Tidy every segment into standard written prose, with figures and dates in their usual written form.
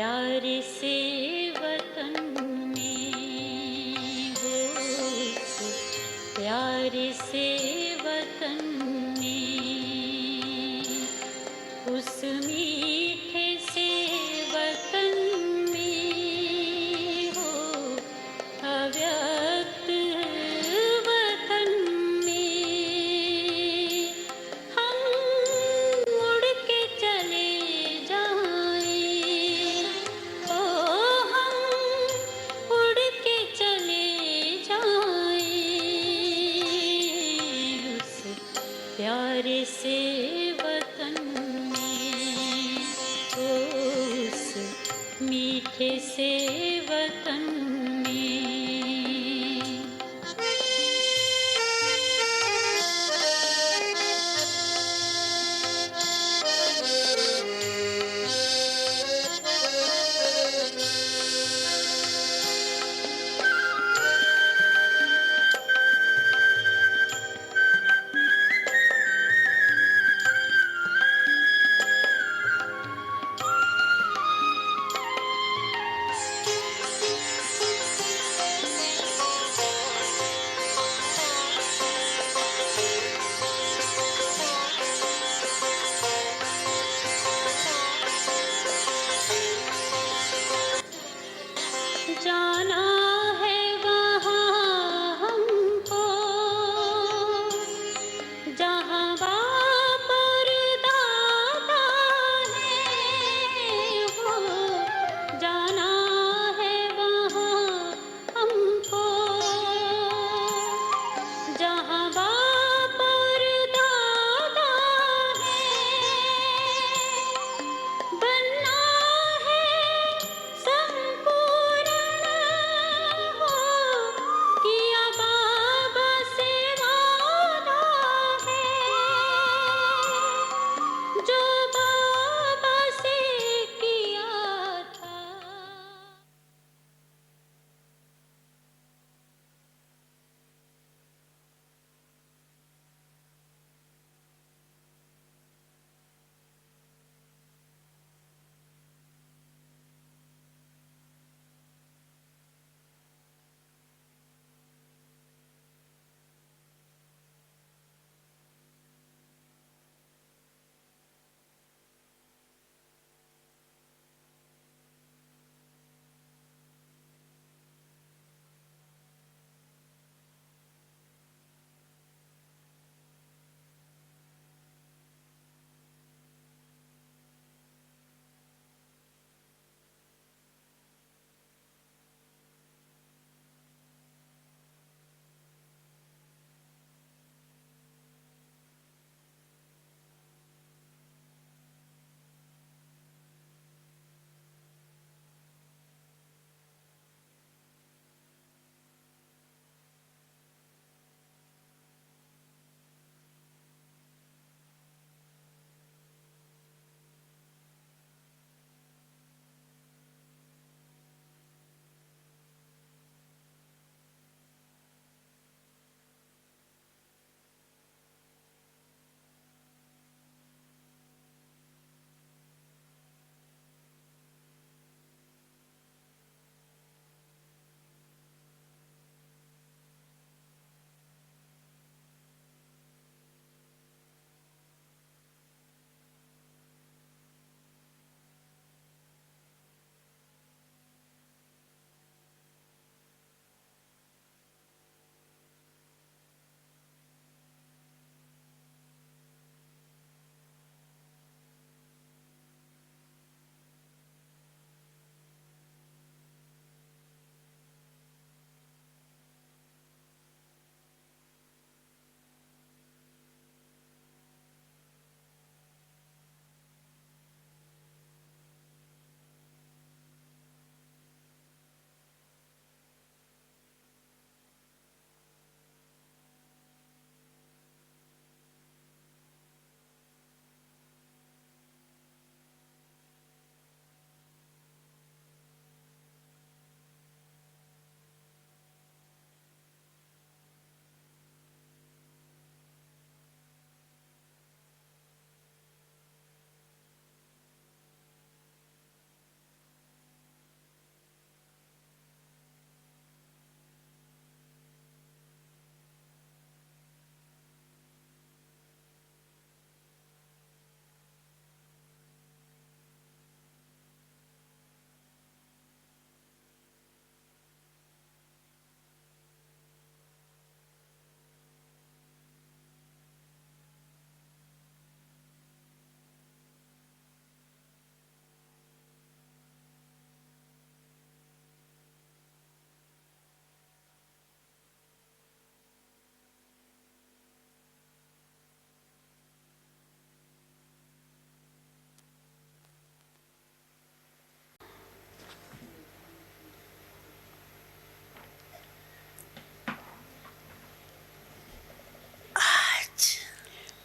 प्यार से वतन में हो, प्यार से वतन में, उस मीठे से वतन में हो, अव्यक्त वतन में हम उड़ के चले जाएं, ओ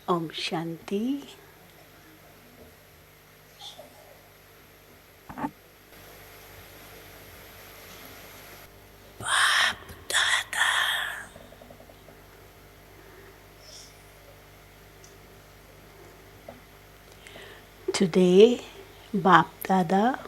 Om Shanti. Today, Bap Dada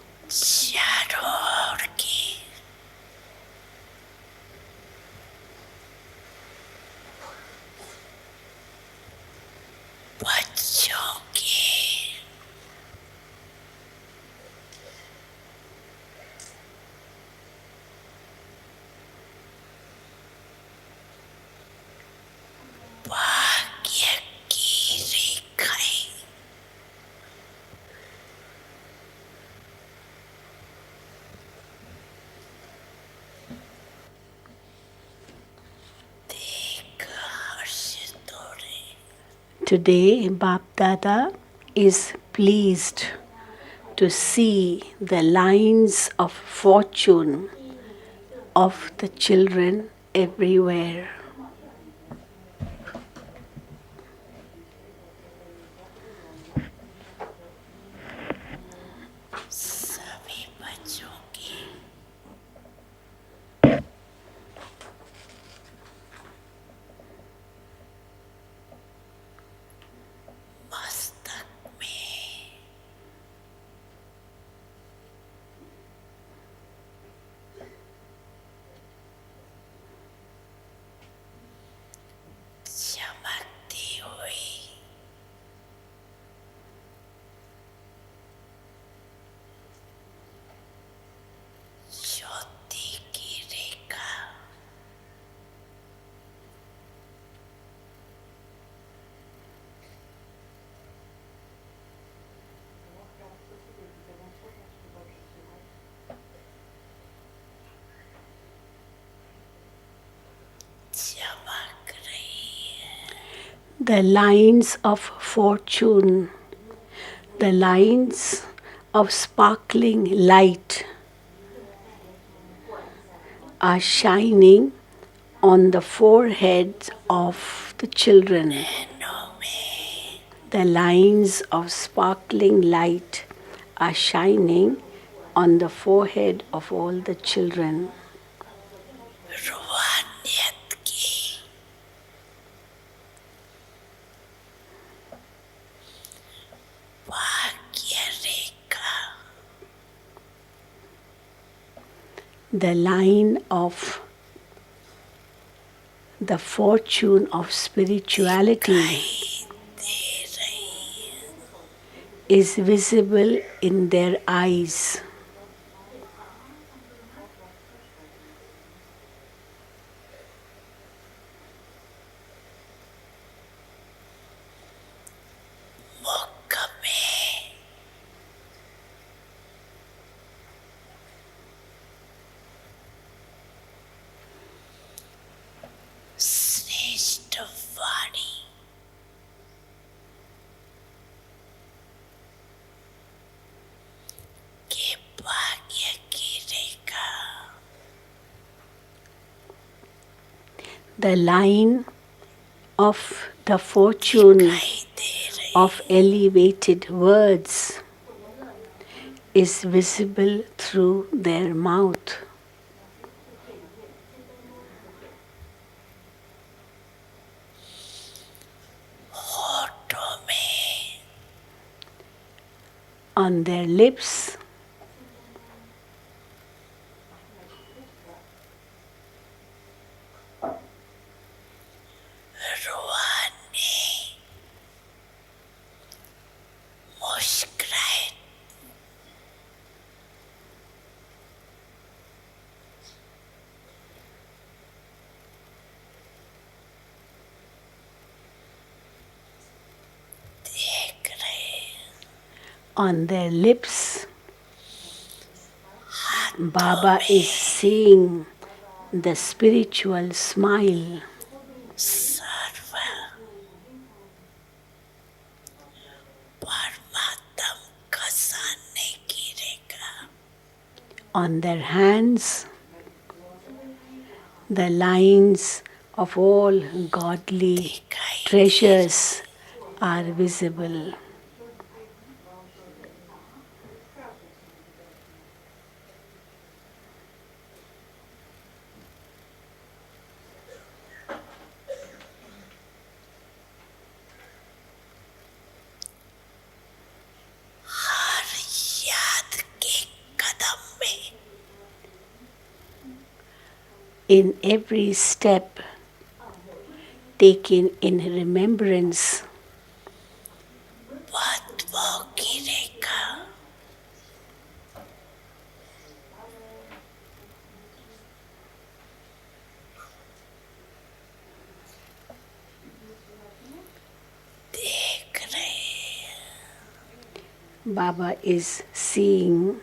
Today, Bap Dada is pleased to see the lines of fortune of the children everywhere. The lines of fortune, the lines of sparkling light are shining on the foreheads of the children. The lines of sparkling light are shining on the forehead of all the children. The line of the fortune of spirituality is visible in their eyes. The line of the fortune of elevated words is visible through their mouth. On their lips, on their lips, Baba is seeing the spiritual smile. On their hands, the lines of all godly treasures are visible. In every step taken in remembrance, Baba is seeing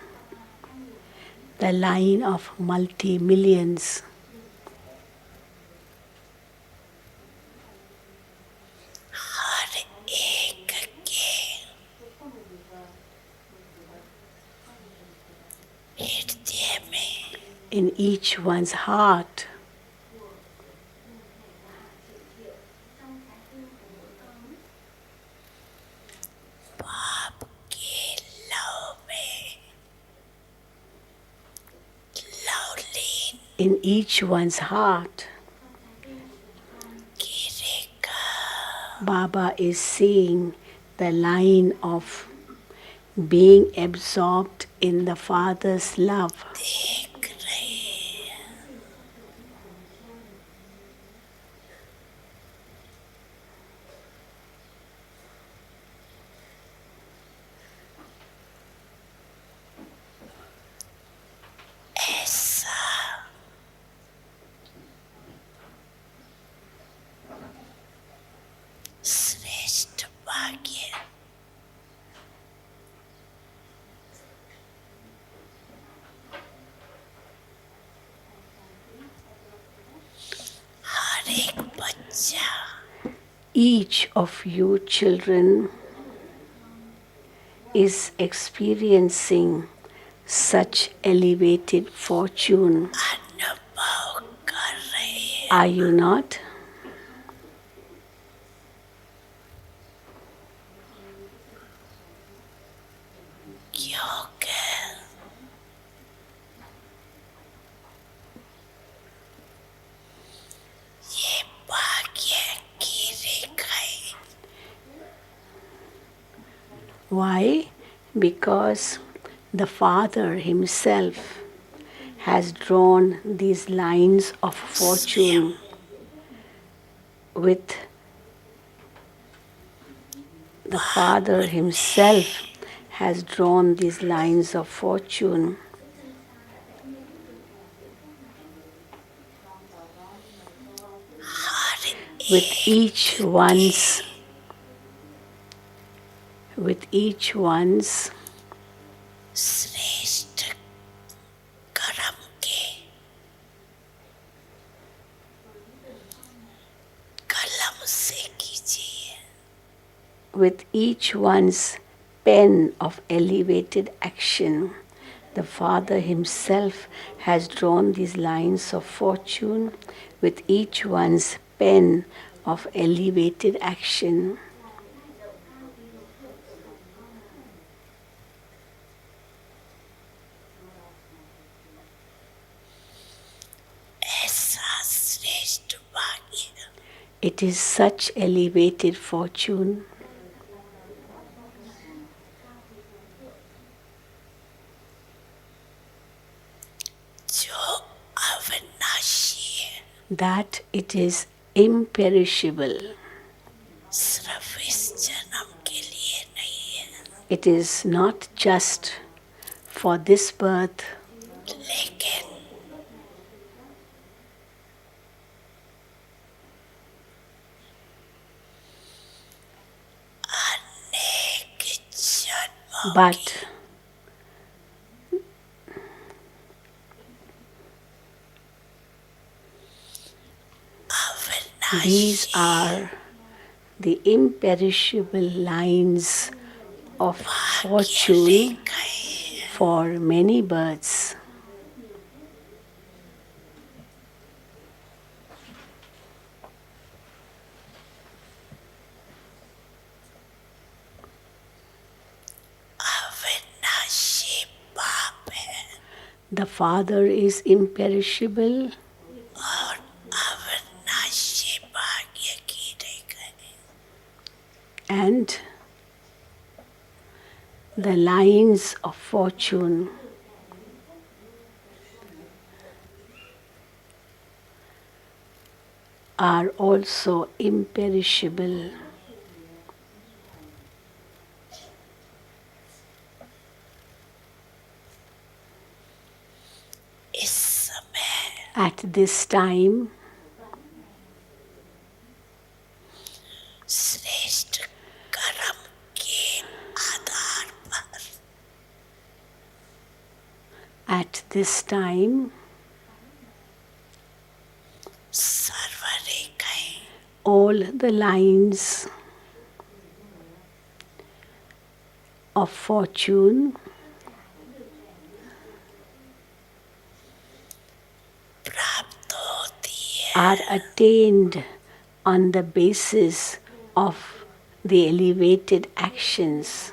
the line of multi-millions in each one's heart. In each one's heart, Baba is seeing the line of being absorbed in the Father's love. Each of you children is experiencing such elevated fortune. Are you not? Why? Because the Father Himself has drawn these lines of fortune with the Father Himself has drawn these lines of fortune with each one's with each one's pen of elevated action. The Father Himself has drawn these lines of fortune with each one's pen of elevated action. It is such elevated fortune. That it is imperishable. It is not just for this birth, but these are the imperishable lines of fortune for many births. The Father is imperishable और अविनाशी भाग्य की रेखा and the lines of fortune are also imperishable. इस समय At this time, श्रेष्ठ कर्म के आधार पर at this time, सर्व रेखाएं all the lines of fortune प्राप्त होती है are attained on the basis of the elevated actions.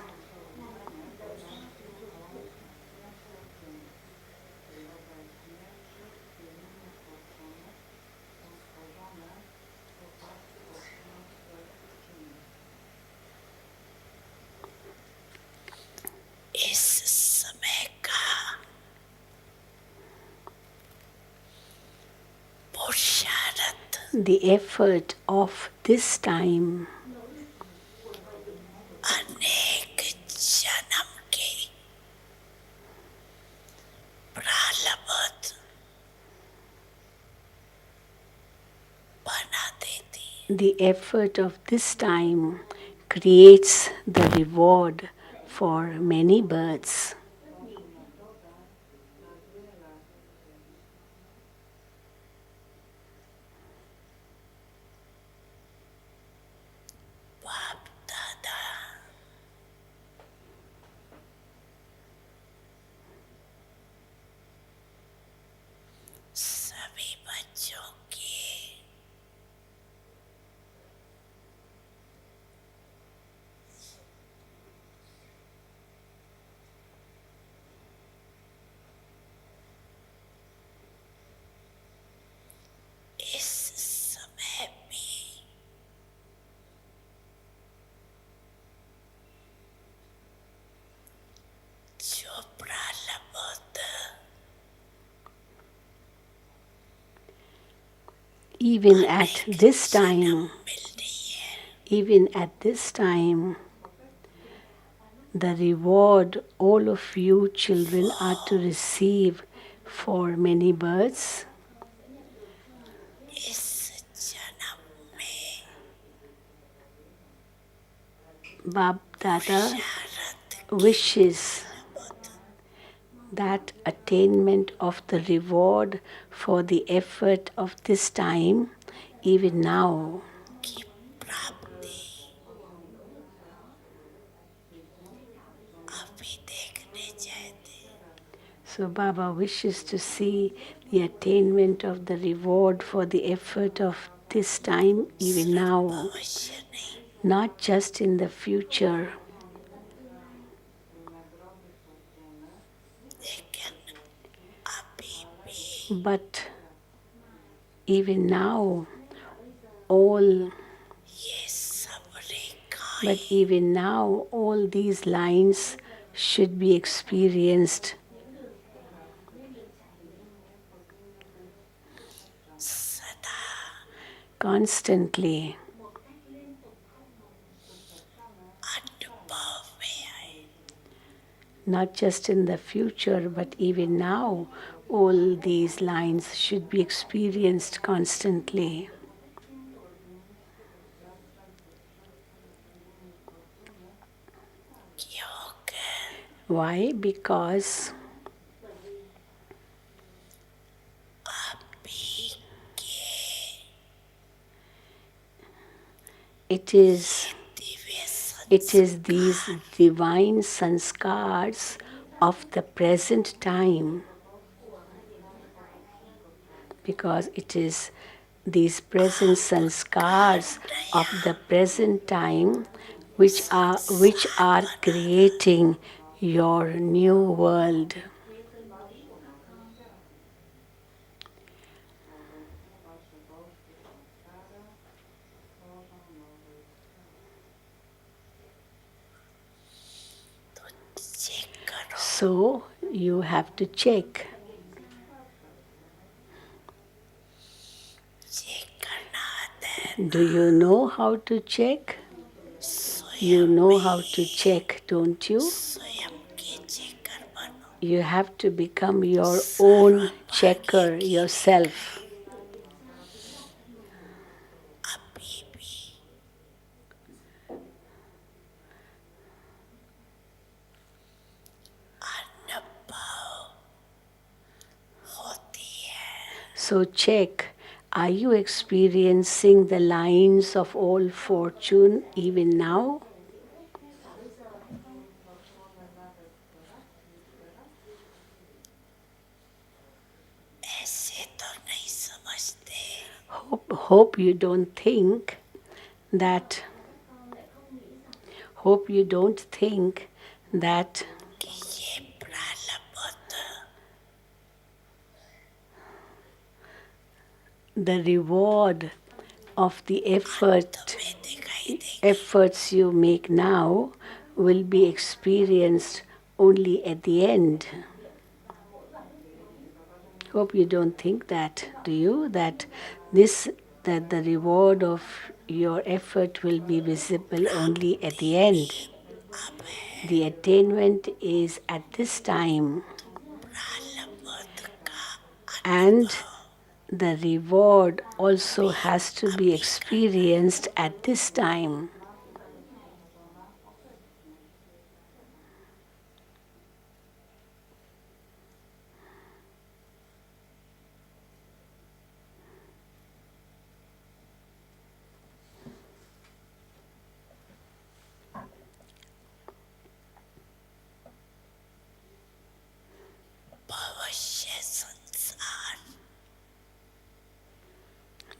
इस समय का पुरुषार्थ The effort of this time अनेक जन्म के प्रारब्ध बना देती the effort of this time creates the reward for many births. बाप दादा सभी बच्चों के इस समय भी जो प्रारब्ध Even at this time, मिल रही है even at this time, the reward all of you children are to receive for many births इस जन्म में Bab Dada Sharad wishes that attainment of the reward for the effort of this time, even now. की प्राप्ति अभी देखने चाहते So Baba wishes to see the attainment of the reward for the effort of this time, even now, भविष्य नहीं not just in the future, लेकिन अभी भी but even now, all, ये सब रेखाएं but even now, all these lines should be experienced सदा constantly, अनुभव में आए not just in the future, but even now, all these lines should be experienced constantly. क्योंकि Why? Because अभी के it is Divya these divine sanskars of the present time, because it is these present sanskars of the present time which are creating your new world. So you have to check. Check करना आता है Do you know how to check? You know how to check, don't you? स्वयं के checker बनो You have to become your own checker yourself. अभी भी अनुभव होती है So check, are you experiencing the lines of all fortune even now? ऐसे तो नहीं समझते Hope you don't think that hope you don't think that कि ये प्रारब्ध the reward of the तुम्हें दिखाई देगी efforts you make now will be experienced only at the end. Hope you don't think that, do you? That the reward of your effort will be visible only at the end. अब है The attainment is at this time, प्रारब्ध का and the reward also has to be experienced at this time. भविष्य संसार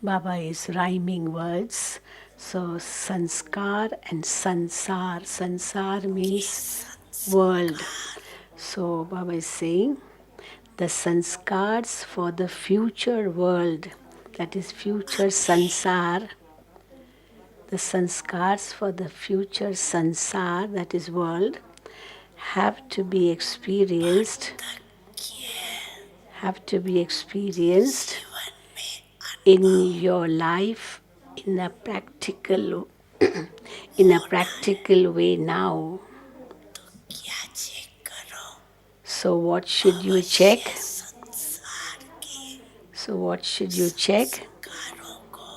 Baba is rhyming words. So sanskar and sansar. Sansar means world. So Baba is saying the sanskars for the future world, that is future sansar, the sanskars for the future sansar, that is world, have to be experienced, have to be experienced जीवन में in your life in a practical in a practical way now. क्या check करो So what should you check? संसार के So what should you check? कारों को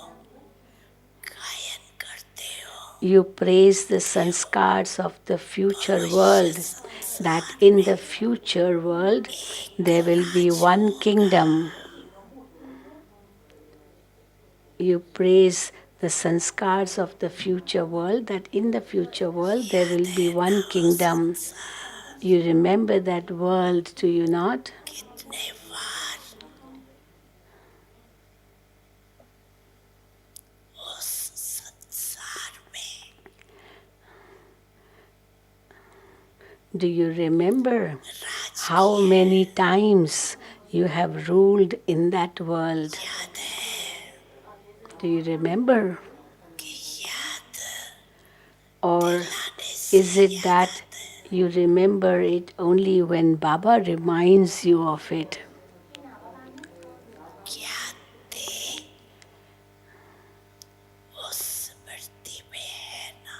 गायन करते हो You praise the sanskars of the future world, that in the future world there will be one kingdom. You praise the sanskars of the future world, that in the future world there will be one kingdom. You remember that world, do you not? कितने बार उस संसार में Do you remember how many times you have ruled in that world? याद है Do you remember? कि याद Or आने से is it that you remember it only when Baba reminds you of it? क्या थे उस स्मृति में है ना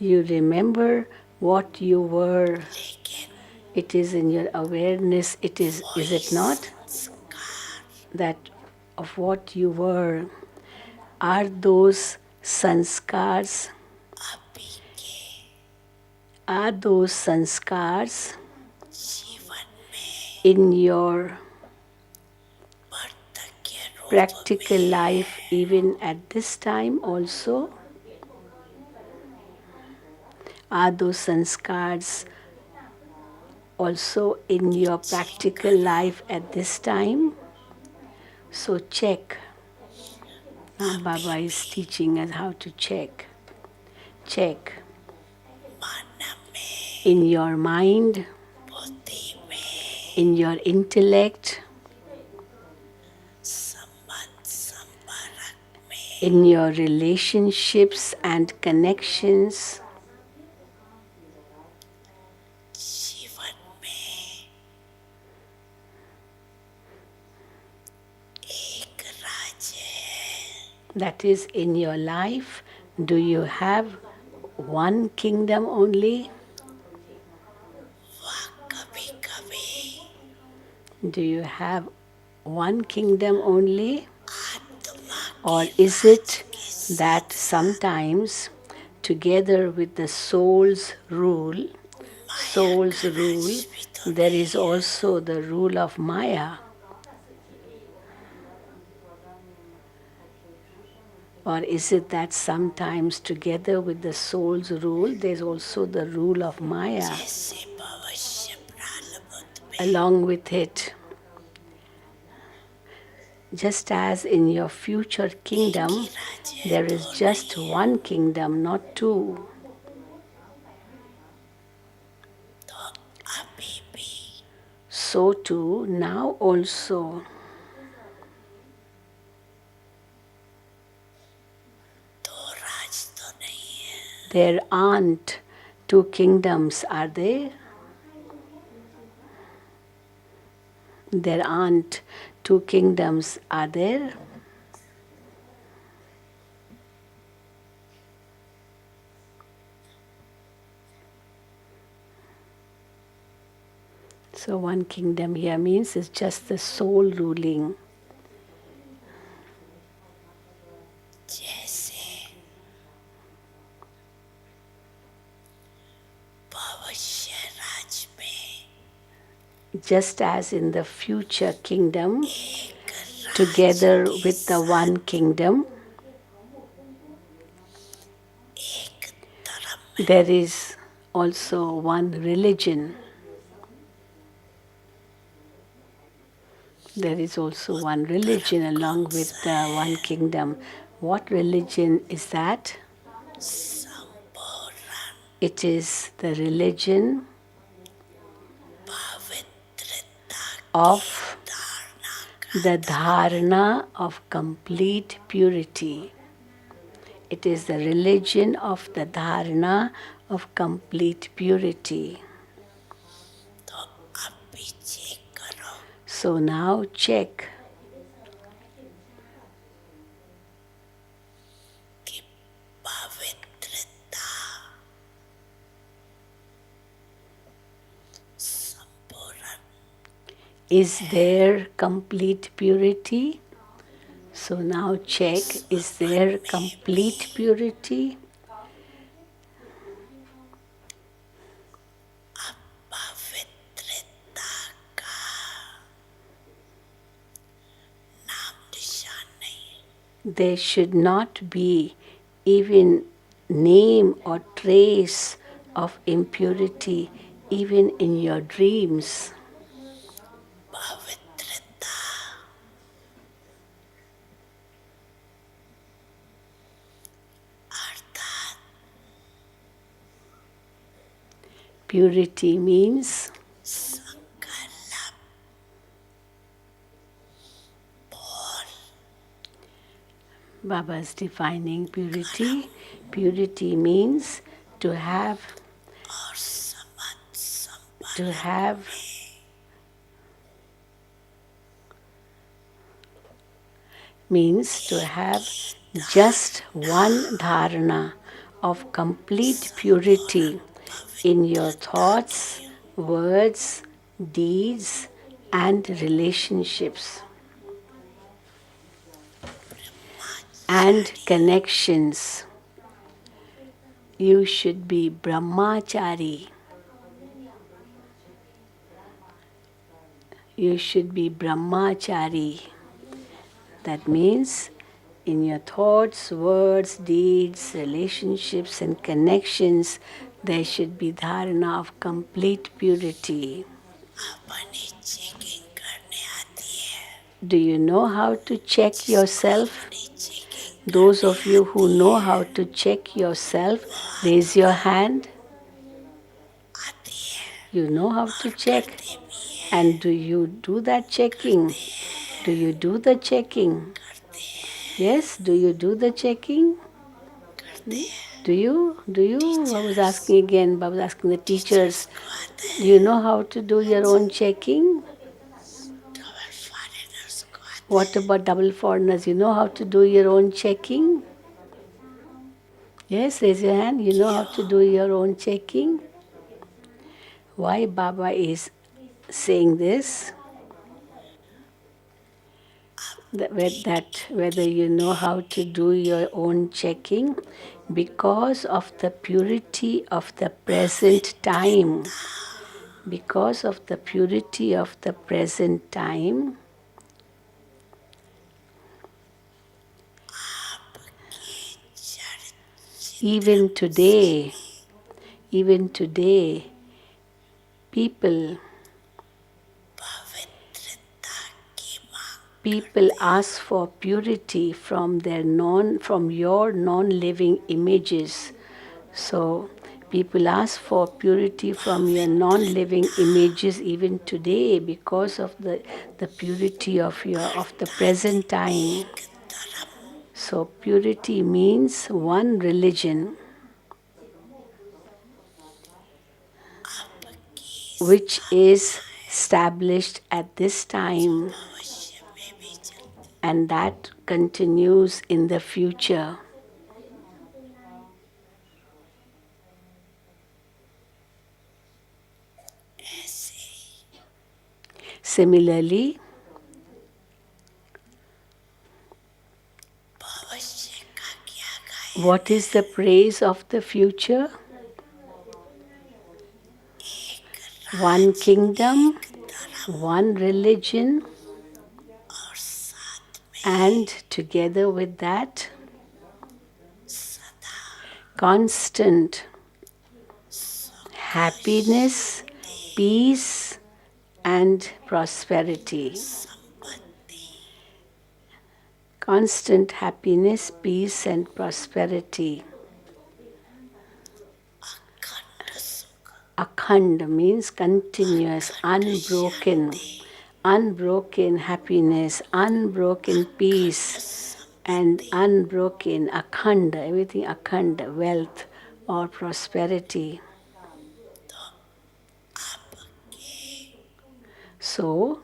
You remember what you were. लेकिन It is in your awareness, is it not? संस्कार That of what you were. Are those sanskars, अभी के are those sanskars जीवन में in your वार्धक्य रूप practical life even at this time also? Are those sanskars also in your practical life at this time? So check. Now Baba is teaching us how to check. Check मन में in your mind, बुद्धि में in your intellect, संबंध संपर्क में in your relationships and connections, That is, in your life, do you have one kingdom only? कभी कभी Do you have one kingdom only? आत्मा Or के is राज it के that साथ sometimes, together with the Maya soul's का राज rule, भी तो there नहीं is है. also the rule of Maya? Or is it that sometimes, together with the soul's rule, there's also the rule of Maya जैसे भविष्य प्रारब्ध में along with it? Just as in your future एक ही kingdom, राज है, there is दो just नहीं है. one kingdom, not two. तो अभी भी So too, now also, दो राज तो नहीं है. there aren't two kingdoms, are there? There aren't two kingdoms, are there? So one kingdom here means it's just the soul ruling. जैसे भविष्य राज में Just as in the future kingdom, एक राज together के with the साथ one kingdom, एक धर्म there is also one religion. There is also one religion along with the one kingdom. What religion is that? संपूर्ण It is the religion पवित्रता of धारणा का the dharana of complete purity. It is the religion of the dharana of complete purity. तो अब भी check करो So now check कि पवित्रता संपूर्ण is there complete purity? So now check, is there complete purity? पवित्रता का नाम निशान नहीं. There should not be even name or trace of impurity even in your dreams. पवित्रता अर्थात Purity means संकल्प बोल Baba is defining purity. Purity means to have और समझ संपर्क to have means to have just one dharana of complete purity in your thoughts, words, deeds, and relationships and connections. You should be brahmachari. You should be brahmachari. That means in your thoughts, words, deeds, relationships, and connections, there should be dharana of complete purity. अपनी checking करने आती है. Do you know how to check yourself? अपनी checking Those of you who know how to check yourself, raise your hand. आती है. You know how to check. करते भी है. And do you do that checking? Do you do the checking? करते हैं. Yes, do you do the checking? करते हैं. Do you? Do you? I was asking again, I was asking the teachers. को आता है. Do you know how to do your own checking? Travel foreigners को आता What about double foreigners? You know how to do your own checking? Yes, raise your hand. You know how to do your own checking? Why Baba is saying this? That whether you know how to do your own checking, because of the purity of the present time. Because of the purity of the present time, even today, even today, people ask for purity from your non-living images. So people ask for purity from your non-living images even today because of the purity of the present time. So purity means one religion, which is established at this time, and that continues in the future. Similarly, what is the praise of the future? One kingdom, one religion, and together with that, constant happiness, peace, and prosperity. Constant happiness, peace, and prosperity. Akhand means continuous, unbroken. Unbroken happiness, unbroken peace, and unbroken akhand, everything akhand, wealth or prosperity. So,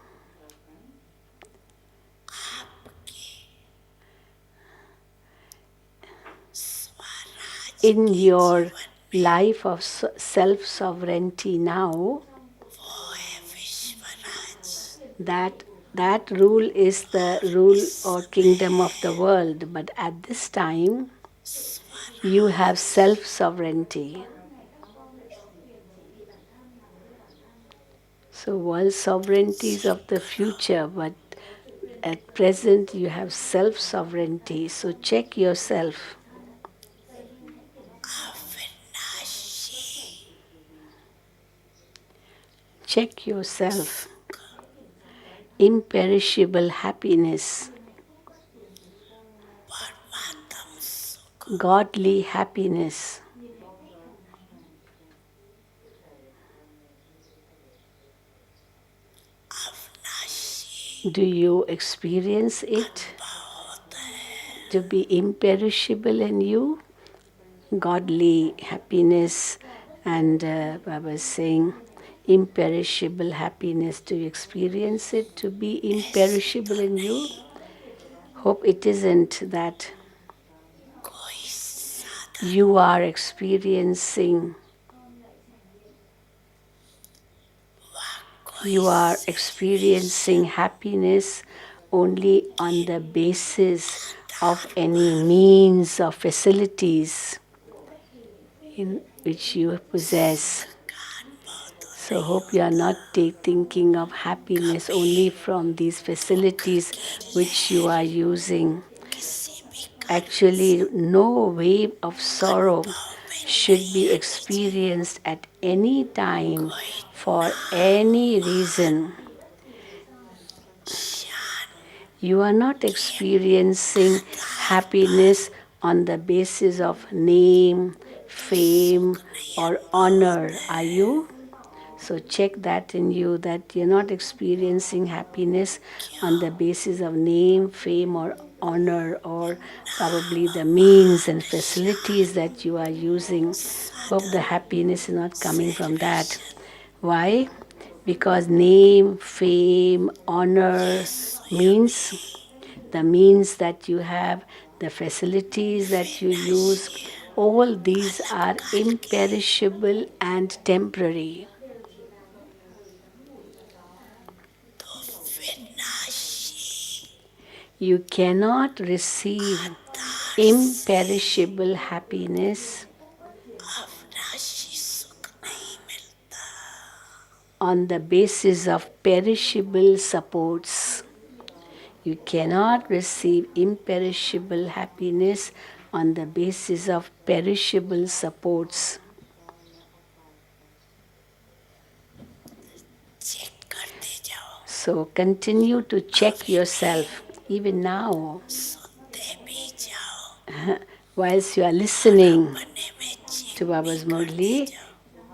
in your life of self-sovereignty now, that rule is the rule or kingdom of the world, but at this time you have self-sovereignty. So world sovereignty is of the future, but at present you have self-sovereignty. So check yourself. Check yourself. Imperishable happiness, godly happiness. Do you experience it to be imperishable in you? Godly happiness, and Baba is saying imperishable happiness. Do you experience it to be imperishable in you? Hope it isn't that you are experiencing happiness only on the basis of any means or facilities in which you possess. So hope you are not thinking of happiness only from these facilities which you are using. Actually, no wave of sorrow should be experienced at any time for any reason. You are not experiencing happiness on the basis of name, fame, or honor, are you? So check that in you, that you're not experiencing happiness on the basis of name, fame, or honor, or probably the means and facilities that you are using. Hope the happiness is not coming from that. Why? Because name, fame, honor means the means that you have, the facilities that you use, all these are imperishable and temporary. विनाशी You cannot receive imperishable happiness अविनाशी सुख नहीं मिलता. on the basis of perishable supports. You cannot receive imperishable happiness on the basis of perishable supports. Check करते जाओ, So continue to check yourself, even now, सुनते भी जाओ, whilst you are listening अपने में चेक to Baba's भी करते Murli. जाओ.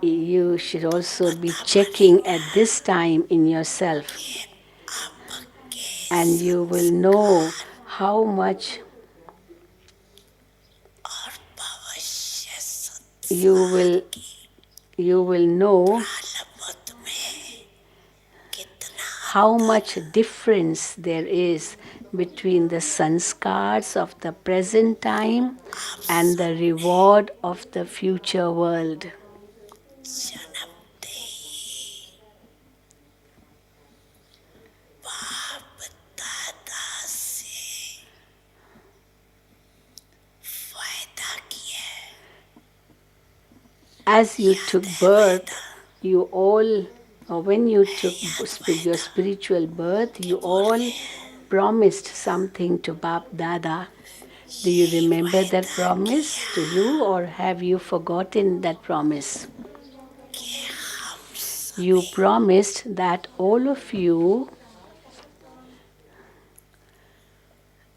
You should also be checking at this time in yourself, ये आपके and you will know how much और भविष्य you will संसार की you will know आलमत में कितना how much difference there is between the sanskars of the present time and the reward of the future world. जन्मते ही बाप दादा से वायदा किया. As you took birth, you all, or when you took your spiritual birth, you all promised something to Bap Dada. Do you remember that promise to you, or have you forgotten that promise? कि हम You promised that all of you,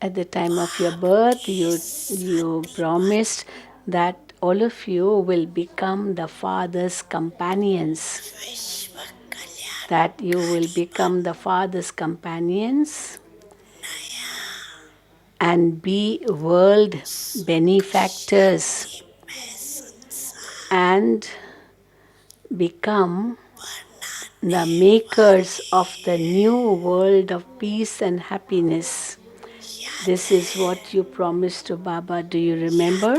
at the time of your birth, you promised that all of you will become the Father's companions. विश्व कल्याण That you will become the Father's companions and be world benefactors में संसार and become the makers of the new world of peace and happiness. This is what you promised to Baba. Do you remember?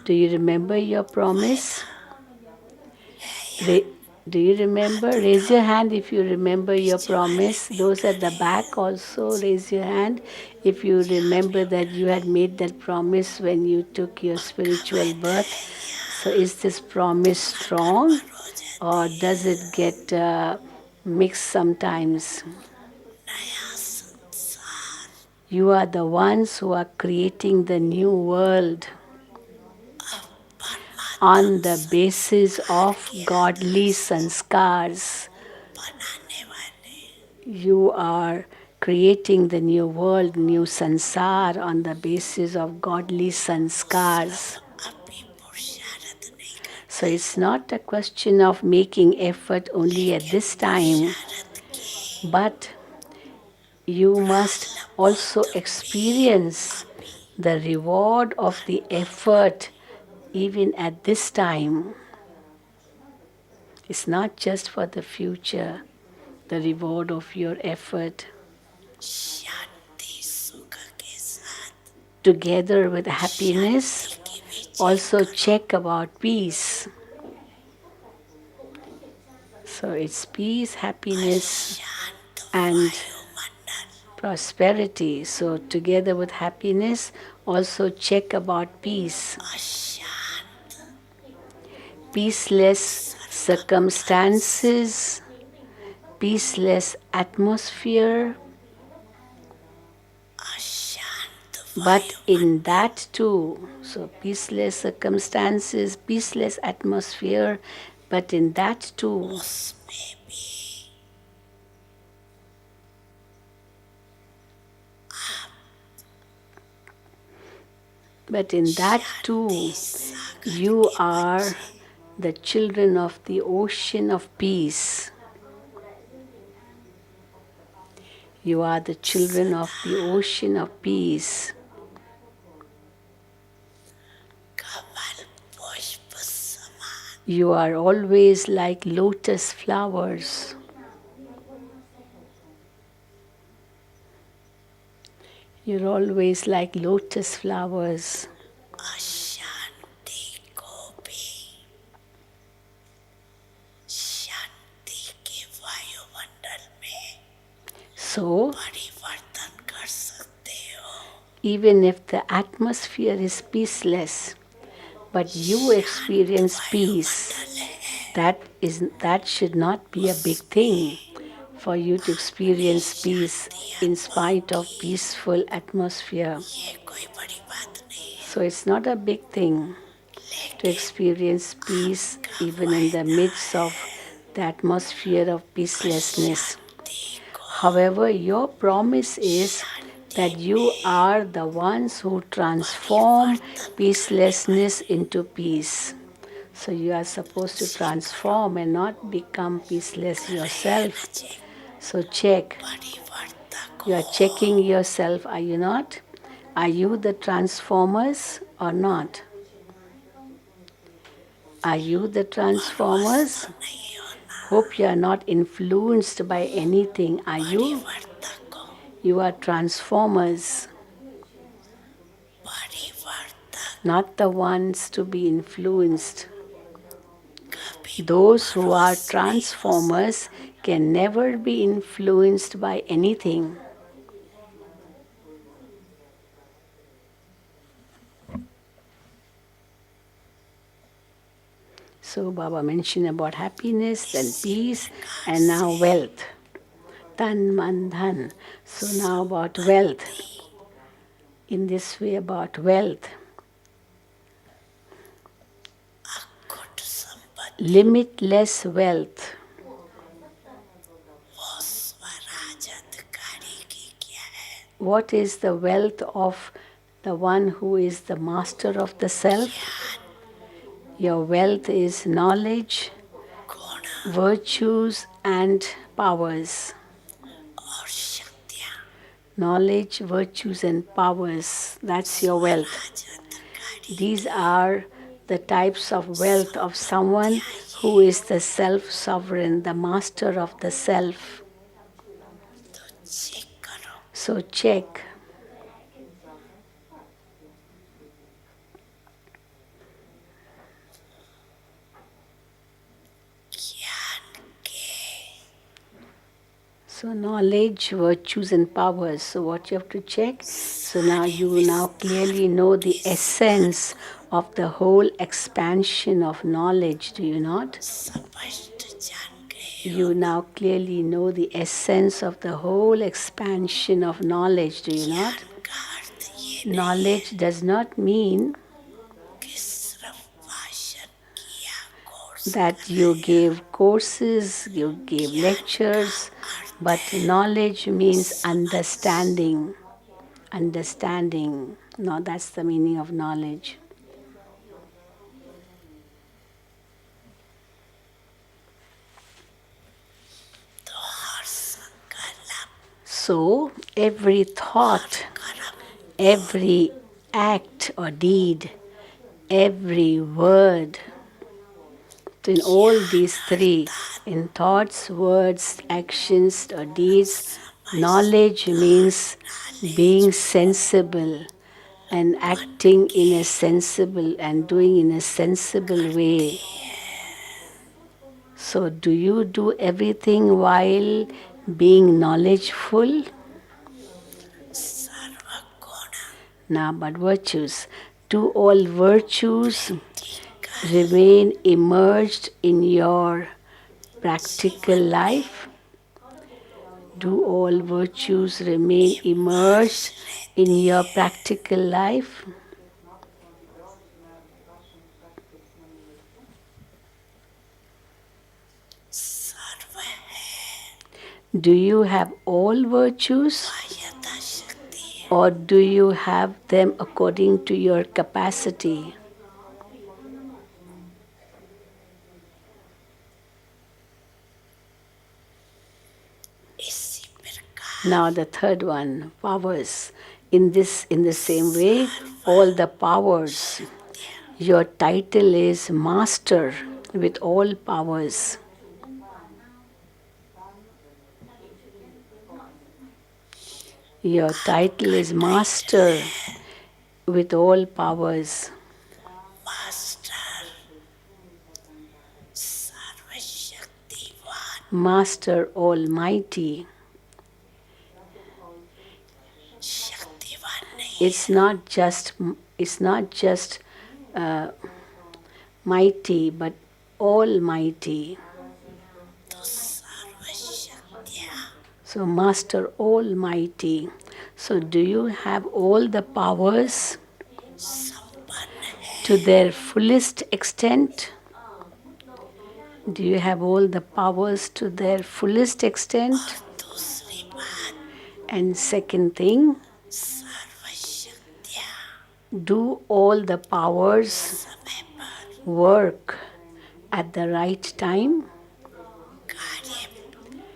Do you remember your promise? Do you remember? Raise your hand if you remember your promise. Those at the back also, raise your hand if you remember that you had made that promise when you took your spiritual birth. So is this promise strong, or does it get mixed sometimes? नया संसार You are the ones who are creating the new world on the basis of godly sanskars. बनाने वाले You are creating the new world, new sansar on the basis of godly sanskars. अभी पुरुषार्थ नहीं कर So it's not a question of making effort only at this time, पुरुषार्थ की but you must also experience the reward of the effort even at this time. It's not just for the future, the reward of your effort. शांति सुख के साथ Together with happiness, की भी also check about peace. So it's peace, happiness, शांत and वायुमंडल prosperity. So together with happiness, also check about peace. अशांत Peaceless circumstances, peaceless atmosphere, अशांत but in that too, so peaceless circumstances, peaceless atmosphere, but in that too, उसमें भी but in that too, Sagar you are the children of the ocean of peace. You are the children of the ocean of peace. कमल पुष्प समान You are always like lotus flowers. You're always like lotus flowers. अशांति को भी शांति के वायुमंडल में So, परिवर्तन कर सकते हो. even if the atmosphere is peaceless, but you experience peace, that should not be a big thing for you to experience peace in spite of peaceful atmosphere. ये कोई बड़ी बात नहीं है. So it's not a big thing to experience peace even in the midst of the atmosphere of peacelessness. However, your promise is that you are the ones who transform peacelessness into peace. So you are supposed to transform and not become peaceless yourself. So check. परिवर्तक You are checking yourself, are you not? Are you the transformers or not? Are you the transformers? नहीं होना. Hope you are not influenced by anything. Are you? परिवर्तक हो. You are transformers, परिवर्तक not the ones to be influenced. कभी Those who are transformers can never be influenced by anything. So Baba mentioned about happiness, then peace, and now wealth. Tan man dhan. So now about wealth. In this way about wealth. अखुट संपत्ति Limitless wealth. वो स्वराजधिकारी की क्या है. What is the wealth of the one who is the master of the self? Your wealth is knowledge, गुण virtues, and powers. और शक्तियाँ. Knowledge, virtues, and powers. That's your wealth. राजधिकारी These are the types of wealth of someone who is the self sovereign, the master of the self. तो check करो. So check. ज्ञान के So knowledge, virtues, and powers. So what you have to check? So now you now clearly know the essence of the whole expansion of knowledge, do you not? स्पष्ट जान गए. You now clearly know the essence of the whole expansion of knowledge, do you not? का अर्थ ये Knowledge does not mean कि सिर्फ भाषण किया course. that you gave courses, you gave lectures, but knowledge means understanding. Understanding. No, that's the meaning of knowledge. तो हर संकल्प So, every thought, कर्म every act or deed, every word, so in all these three, in thoughts, words, actions, or deeds, knowledge means being sensible and acting in a sensible and doing in a sensible way. So, do you do everything while being knowledgeful? सर्व गुण Now, but virtues. Do all virtues remain immersed in your practical life? Do all virtues remain immersed in your practical life? सर्व है. Do you have all virtues यथाशक्ति or do you have them according to your capacity? इसी प्रकार Now the third one, powers. In the same way, all the powers. Your title is master with all powers. Your title is Master with all powers. Master, Sarvashaktivan, Master Almighty. Shaktivan nahi It's not just mighty, but almighty. to Sarvashaktya. So Master Almighty. So do you have all the powers संपन्न है to their fullest extent? Do you have all the powers to their fullest extent? दूसरी बात And second thing, सर्वशक्तियाँ do all the powers समय पर work at the right time? कार्य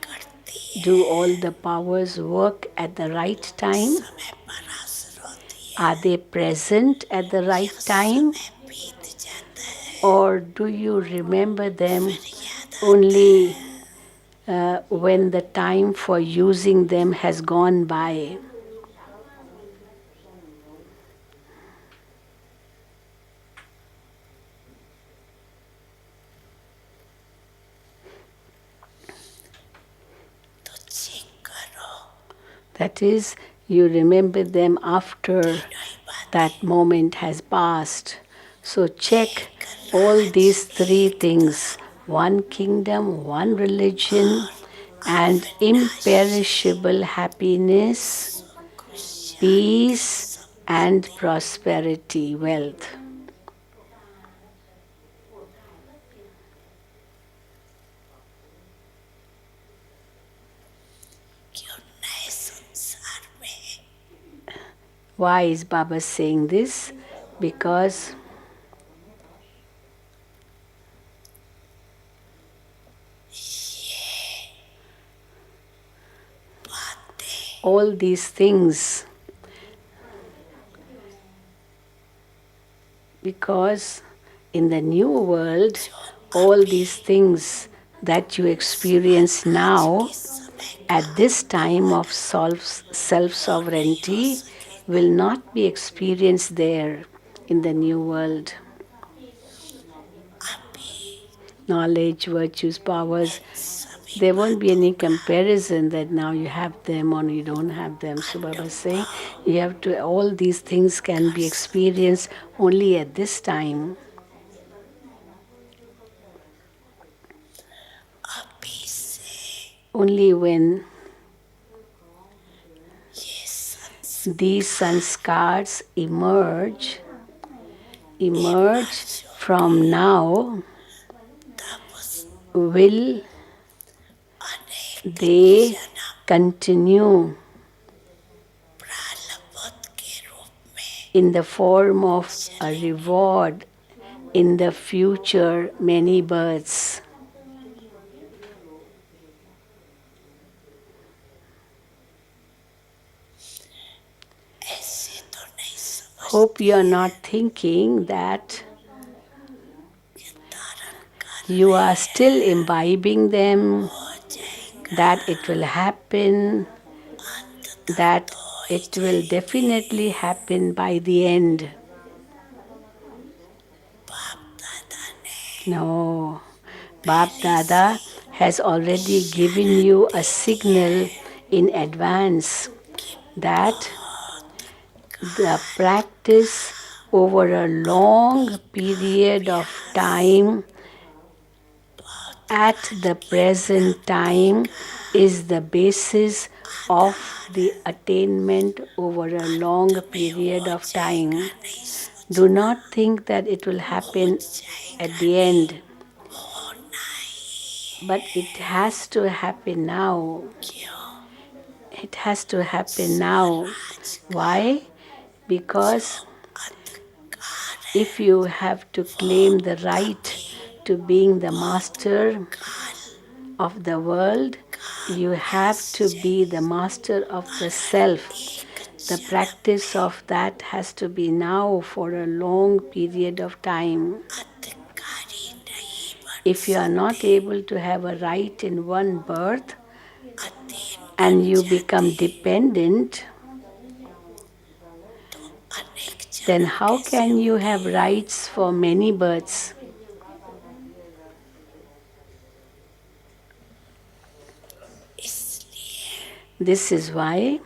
करती है Do all the powers work at the right time? समय पर हासिल होती है Are they present at the right time? समय बीत जाता है Or do you remember them फिर याद only when the time for using them has gone by? तो चेक करो That is, you remember them after नई बात that moment has passed. So check all these three things: one kingdom, one religion, and imperishable happiness, peace, and prosperity, wealth. क्यों नए संसार में Why is Baba saying this? Because बातें all these things, because in the new world, all these things that you experience now at this time of self-sovereignty will not be experienced there in the new world. Knowledge, virtues, powers, there won't be any comparison that now you have them or you don't have them. So Baba is saying you have to, all these things can be experienced only at this time. अभी से Only when ये संसार these sanskars emerge from now, तब उस will अनेक they जन्म continue प्रालब्ध के रूप में in the form of a reward in the future many births. ऐसे तो नहीं समझ Hope you are not thinking that के धारण कर you are still imbibing them, हो जाएगा that it will happen, अंत that it will definitely happen by the end. बाप दादा ने No. Bap Dada has already given you a signal in advance that the practice over a long period of time at the present time is the basis of the attainment over a long period of time. नहीं सोच Do not think that it will happen at the end, होना ही but it has to happen now. क्यों It has to happen now. Why? Because अधिकार if you have to claim the right to being the master of the world, you have to be the master of the self. The practice of that has to be now for a long period of time. अधिकारी नहीं बन If you are not able to have a right in one birth अधीन and you become dependent, then how can you have rights for many births? इसलिए This is why,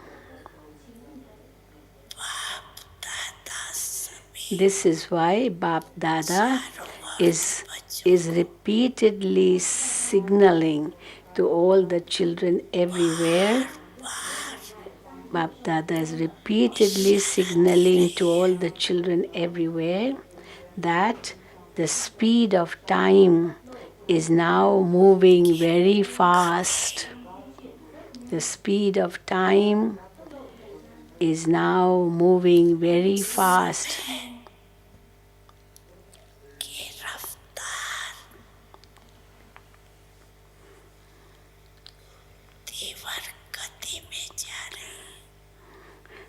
दादा सभी this is why Bap Dada सारों is, बच्चों is repeatedly signaling to all the children everywhere. Bap Dada is repeatedly signaling to all the children everywhere that the speed of time is now moving very fast. The speed of time is now moving very fast. की रफ्तार तीव्र गति में जा रही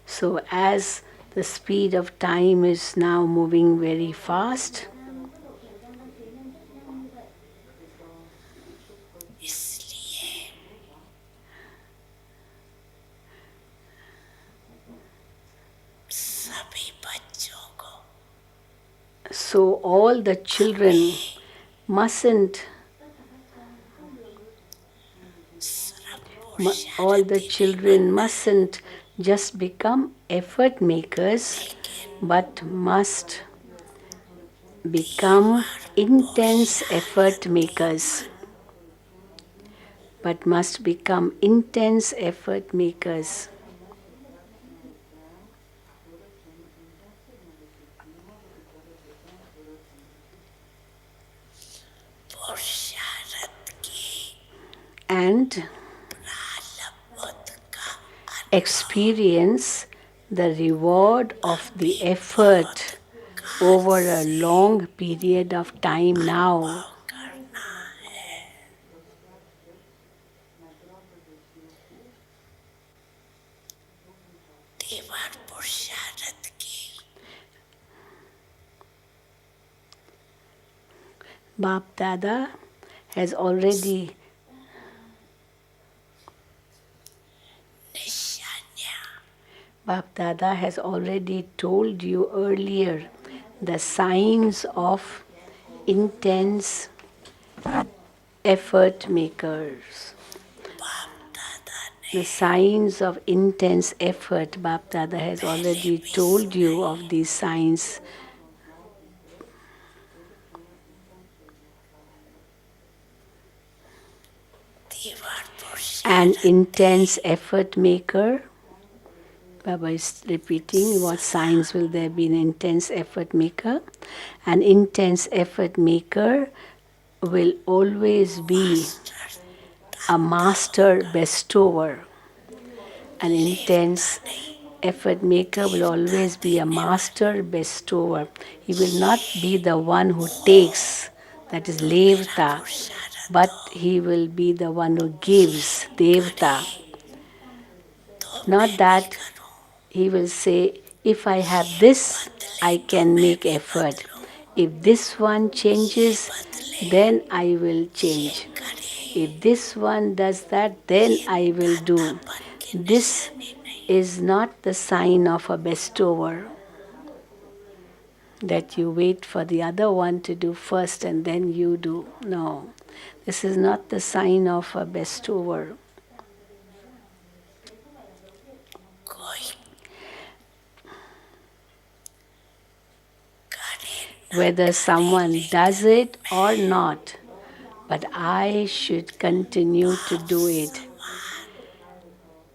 So, as the speed of time is now moving very fast, इसलिए सभी बच्चों को so all the children mustn't, all the children mustn't just become effort makers, but must become intense effort makers. But must become intense effort makers. पुरुषार्थ की And प्रालब्ध का experience the reward of the effort over a long period of time now. करना है तीव्र पुरुषार्थ की Bap Dada has already निशानियाँ Bap Dada has already told you earlier the signs of intense effort makers. बाप दादा ने The signs of intense effort, Bap Dada has already told you of these signs. तीव्र An पुरुषार्थ intense effort maker. Baba is repeating what signs will there be an intense effort maker. An intense effort maker will always be a master bestower. An intense effort maker will always be a master bestower. He will not be the one who takes, that is Levta, but he will be the one who gives, Devta. Not that he will say, if I have this, I can make effort. If this one changes, then I will change. If this one does that, then I will do. This is not the sign of a bestower. That you wait for the other one to do first and then you do. No, this is not the sign of a bestower. कोई Whether someone does it or not, but I should continue to do it.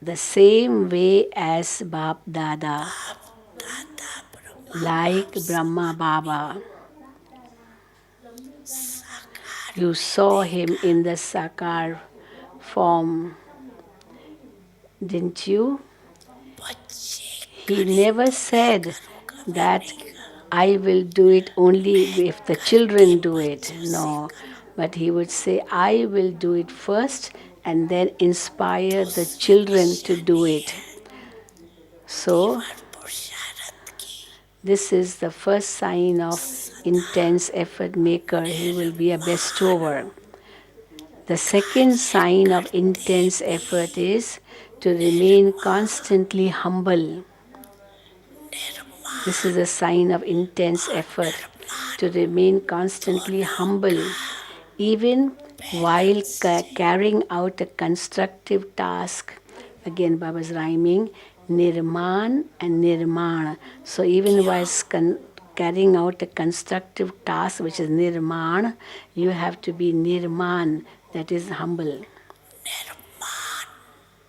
The same way as Bap Dada, like Brahma Baba. You saw him in the Sakar form, didn't you? बच्चे He never said that I will do it only if the children do it. No. But he would say, I will do it first and then inspire the children to do it. So, पुरुषार्थ की this is the first sign of intense effort maker. He will be a bestower. The second sign of intense effort is to remain constantly humble. This is a sign of intense effort to remain constantly humble, even while carrying out a constructive task. Again, Baba's rhyming Nirman and Nirman. So, even while carrying out a constructive task, which is Nirman, you have to be Nirman, that is humble.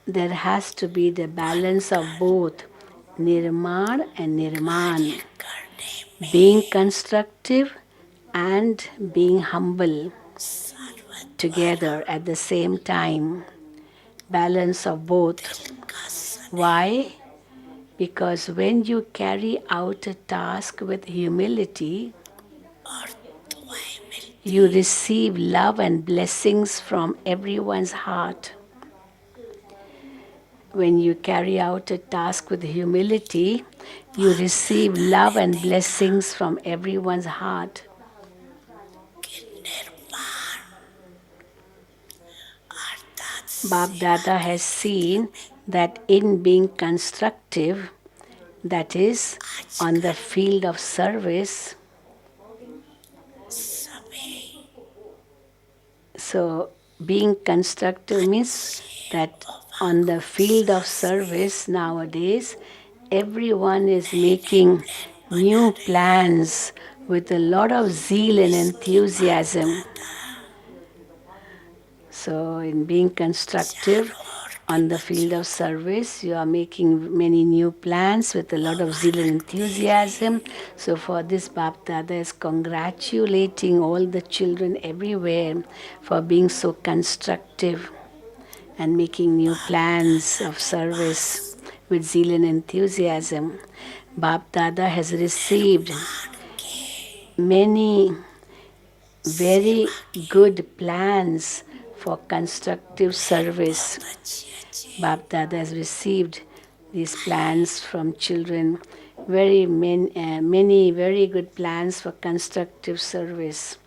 There has to be the balance of both Nirman and Nirman, being constructive and being humble together at the same time. Balance of both. Why? Because when you carry out a task with humility, you receive love and blessings from everyone's heart. When you carry out a task with humility, you receive love and blessings from everyone's heart. Bab Dada has seen that in being constructive, that is, on the field of service, so being constructive means that on the field of service nowadays, everyone is making new plans with a lot of zeal and enthusiasm. So, in being constructive on the field of service, you are making many new plans with a lot of zeal and enthusiasm. So, for this, Bap Dada is congratulating all the children everywhere for being so constructive and making new plans of service with zeal and enthusiasm. Bap Dada has received many very good plans for constructive service. Bap Dada has received these plans from children, many very good plans for constructive service.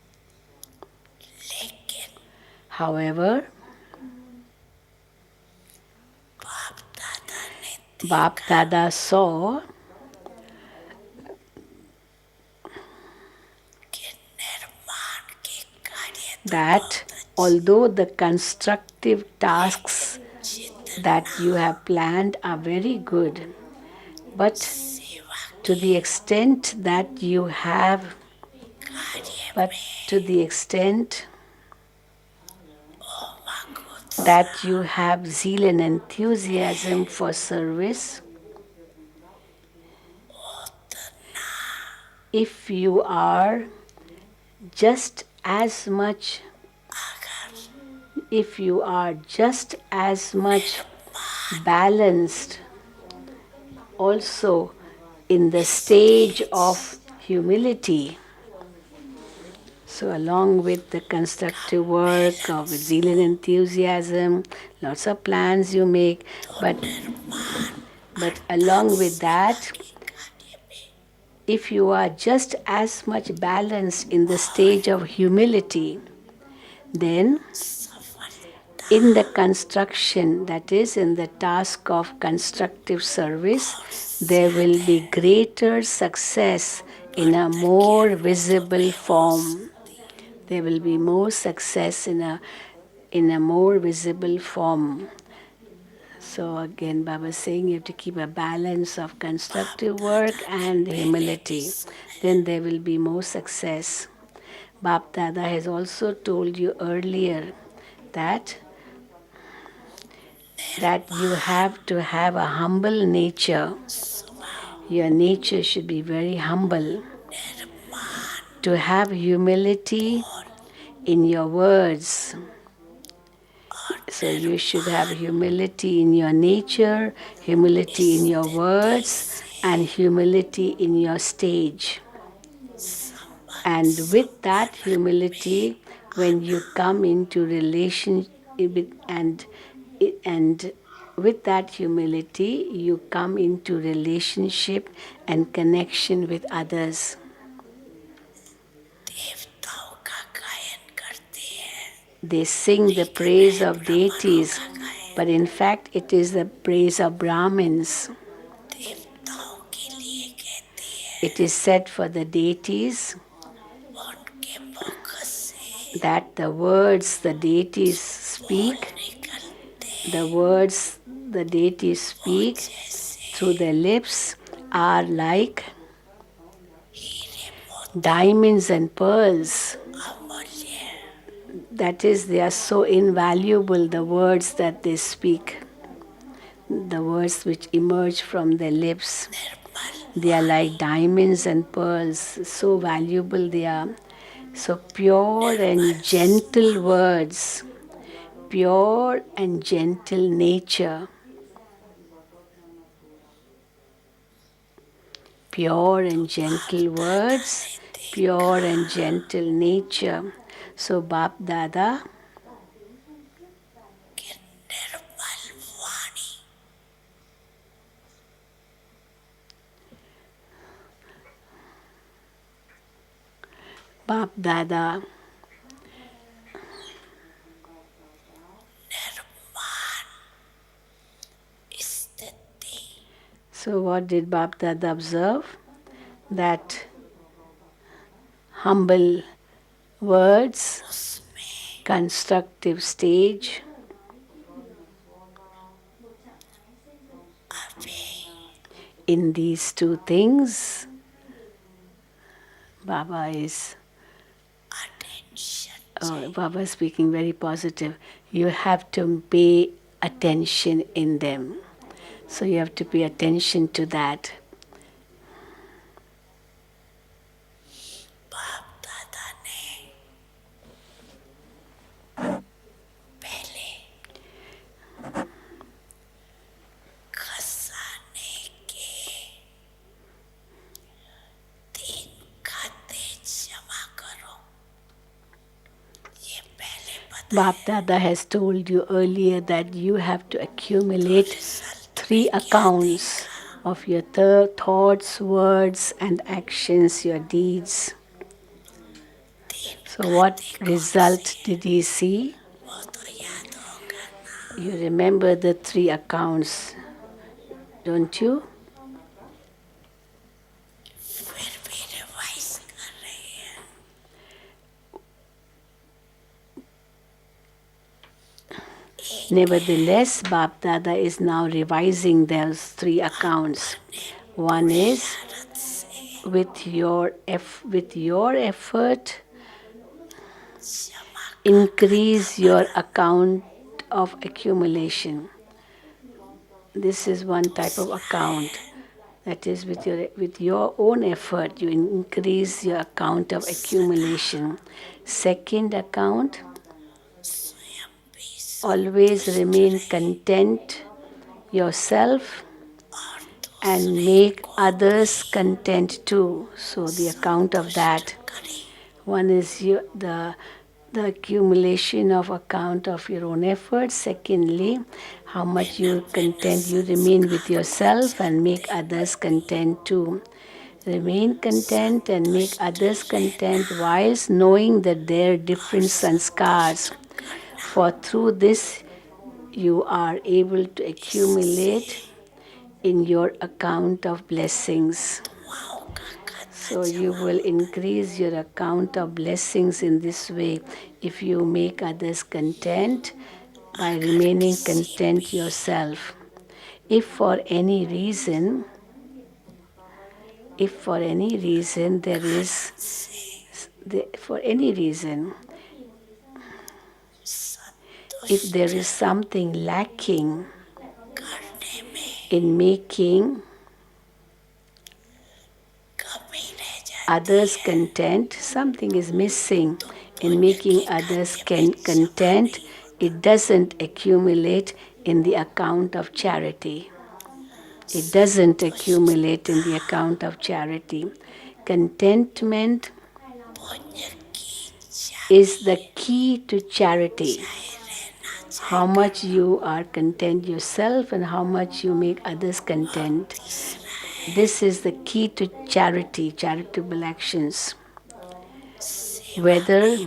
However, Bap Dada saw that although the constructive tasks that you have planned are very good, but to the extent that you have, zeal and enthusiasm for service, if you are just as much balanced also in the stage of humility. So, along with the constructive work of zeal and enthusiasm, lots of plans you make, but along with that, if you are just as much balanced in the stage of humility, then in the construction, that is, in the task of constructive service, there will be greater success in a more visible form. There will be more success in a more visible form. So again, Baba is saying you have to keep a balance of constructive work and humility. Then there will be more success. Bap Dada has also told you earlier that you have to have a humble nature. Your nature should be very humble. To have humility in your words. So you should have humility in your nature, humility in your words, and humility in your stage. And with that humility, when you come into relation and with that humility, you come into relationship and connection with others. They sing the praise of deities, but in fact it is the praise of Brahmins. It is said for the deities उनके मुख से that the words the deities बोल speak, निकलते the words the deities वो speak जैसे through their lips are like हीरे diamonds and pearls. अमूल्य That is, they are so invaluable, the words that they speak, the words which emerge from their lips. Nirmal They are like diamonds and pearls, so valuable they are. So pure and gentle words, pure and gentle nature, pure and gentle words, pure and gentle nature. So Bap Dada, कि निर्मल वाणी Bap Dada, निर्माण स्थिति so what did Bap Dada observe? That humble words, उसमें constructive stage, अभी in these two things, Baba is attention Baba is speaking very positive. You have to pay attention in them. So you have to pay attention to that. बाप दादा ने पहले खजाने के 3 खाते जमा करो ये पहले बता Bap Dada has told you earlier that you have to accumulate 3 accounts of your thoughts, words, and actions, your deeds. 3 So, what खाते कौन result से did he see? वो तो याद होगा ना You remember the 3 accounts, don't you? फिर भी रिवाइज कर रही है Nevertheless, Bap Dada is now revising those 3 accounts. One is Bharat से with your effort, जमा increase your account of accumulation. This is one type of account. That is with your own effort, you increase your account of accumulation. Second account, स्वयं भी always remain content yourself और and दूसरे make को others content too. So the account of that. करें One is the accumulation of account of your own efforts. Secondly, how much you content you remain with yourself and make others content too. Remain content and make others content whilst knowing that there are different sanskars. For through this you are able to accumulate in your account of blessings. दुआओं का खाता So you will increase your account of blessings in this way if you make others content by remaining content yourself. If for any reason, there is, for any reason, if there is something lacking करने में in making कमी रह जाती others content, something is missing in making others content, it doesn't accumulate in the account of charity. It doesn't accumulate in the account of charity. Contentment पुण्य की is the key to charity. रहना How much you are content yourself and how much you make others content. This is the key to charity, charitable actions. Whether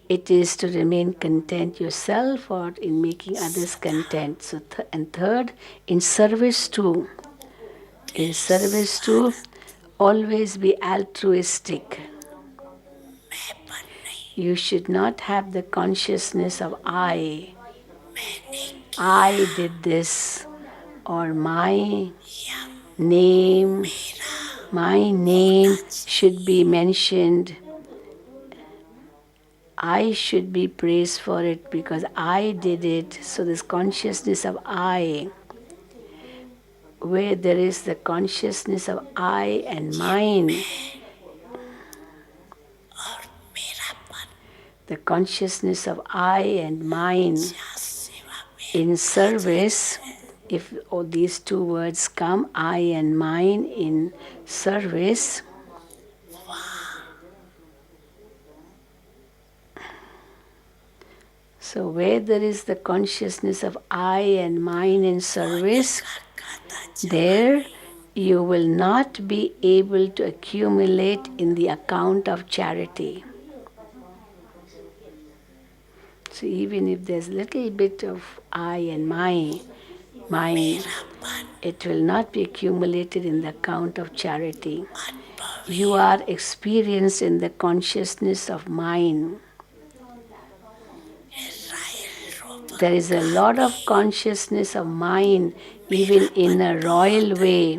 it is to remain content yourself or in making others content. So and third, in service to always be altruistic. मैंपन नहीं, You should not have the consciousness of I. मैंने I did this, or my या name, मेरा my होना name should be mentioned. I should be praised for it because I did it. So this consciousness of I, where there is the consciousness of I and mine, और मेरापन the consciousness of I and mine जहाँ सेवा में in service, if all these two words come, I and mine in service, so where there is the consciousness of I and mine in service, खाता there you will not be able to accumulate in the account of charity. So even if there's little bit of I and mine, मेरापन it will not be accumulated in the account of charity. अनुभव You are experienced in the consciousness of mine. Royal रूप There is a lot of consciousness of mine, even in a royal way.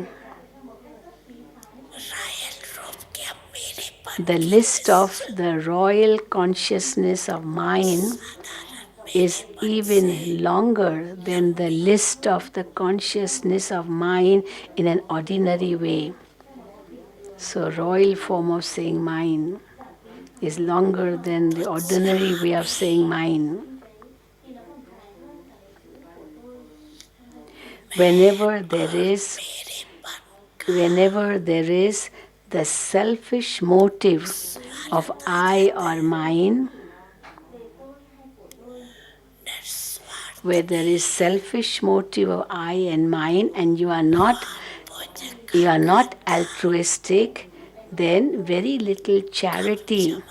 Royal रूप क्या मेरेपन The list of the royal consciousness of mine is even longer than the list of the consciousness of mine in an ordinary way. So, royal form of saying mine is longer than the ordinary way of saying mine. Whenever there is मेरेपन whenever there is the selfish motive of I or mine, निस्वार्थ where there is selfish motive of I and mine, and you are not altruistic, then very little charity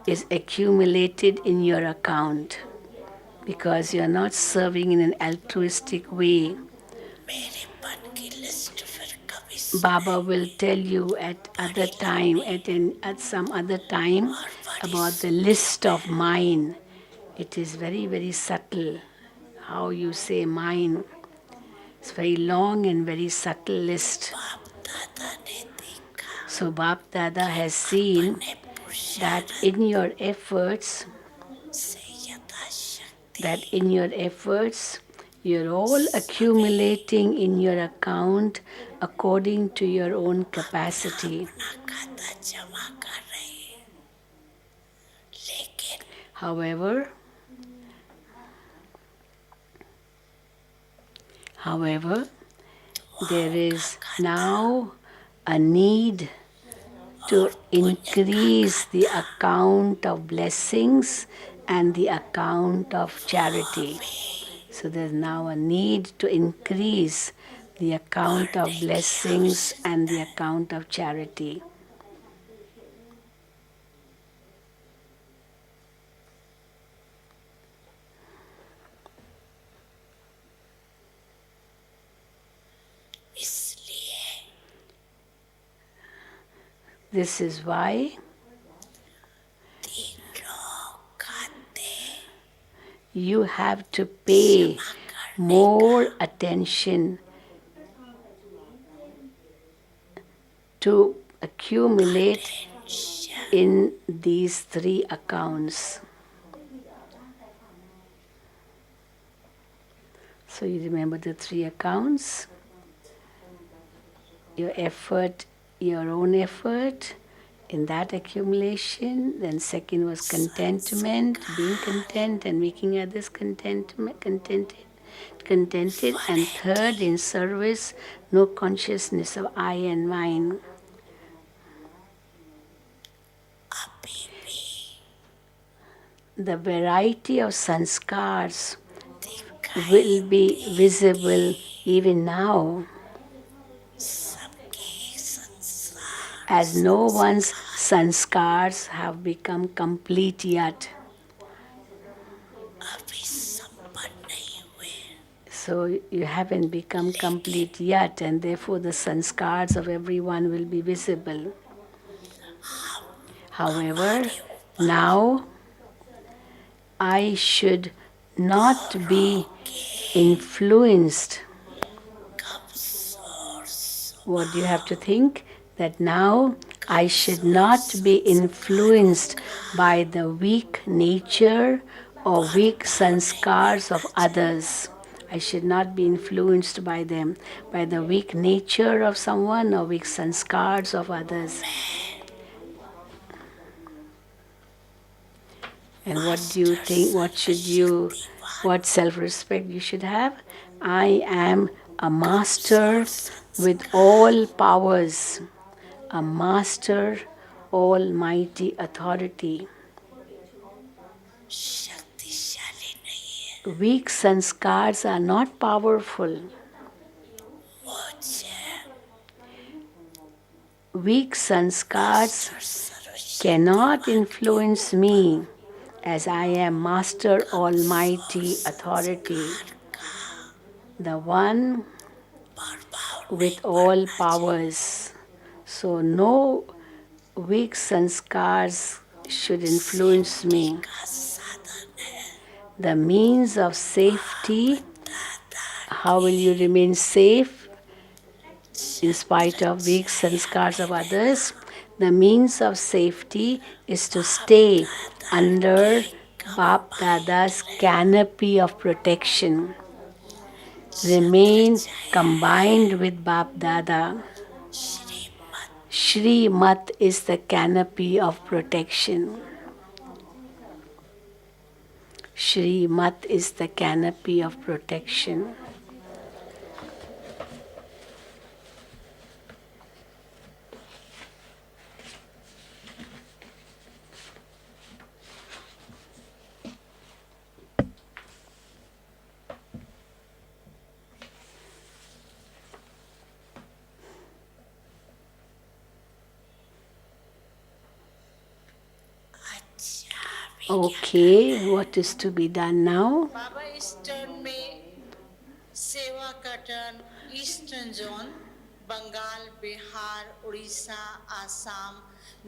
is accumulated in your account because you are not serving in an altruistic way. मेरेपन की list फिर कभी Baba will tell you at some other time about the list of mine. It is very, very subtle how you say mine. It's very long and very subtle list. बाप दादा ने देखा So Bap Dada has seen अपने that पुरुषार्थ in your efforts, से यथाशक्ति that in your efforts, you're all accumulating in your account according to your own capacity. अपना खाता जमा कर रहे हैं, लेकिन However, there is now a need to increase the account of blessings and the account of charity. So there's now a need to increase the account of blessings and the account of charity. इसलिए This is why तीनों खाते you have to pay more attention to accumulate in these three accounts. So you remember the three accounts? Your effort, your own effort in that accumulation. Then second was contentment, being content and making others contented. And third, in service, no consciousness of I and mine. अभी भी The variety of sanskars दिखाई will be visible even now, सबके संसार as no one's sanskars have become complete yet. अभी संपन्न नहीं हुए, So you haven't become complete yet, and therefore the sanskars of everyone will be visible. However, now I should not be influenced. What do you have to think? That now I should not be influenced by the weak nature or weak sanskars of others. I should not be influenced by them, by the weak nature of someone or weak sanskars of others. And what do you think? What self respect you should have? I am a master with all powers, a master, almighty authority. शक्तिशाली नहीं है, Weak sanskars are not powerful. मुझे Weak sanskars सर्वशक्ति cannot influence me as I am master, almighty authority, the one प्रभाव with all powers. So no weak sanskars should influence me. का साधन है। The means of safety, how will you remain safe in spite of weak sanskars of others? The means of safety is to stay under Bap Dada's canopy of protection. Remain combined with Bap Dada. Shrimad Shri Mat is the canopy of protection. Shri Mat is the canopy of protection. Okay, what is to be done now? बाबा इस turn में सेवा का turn eastern zone Bengal, Bihar, Orissa, Assam,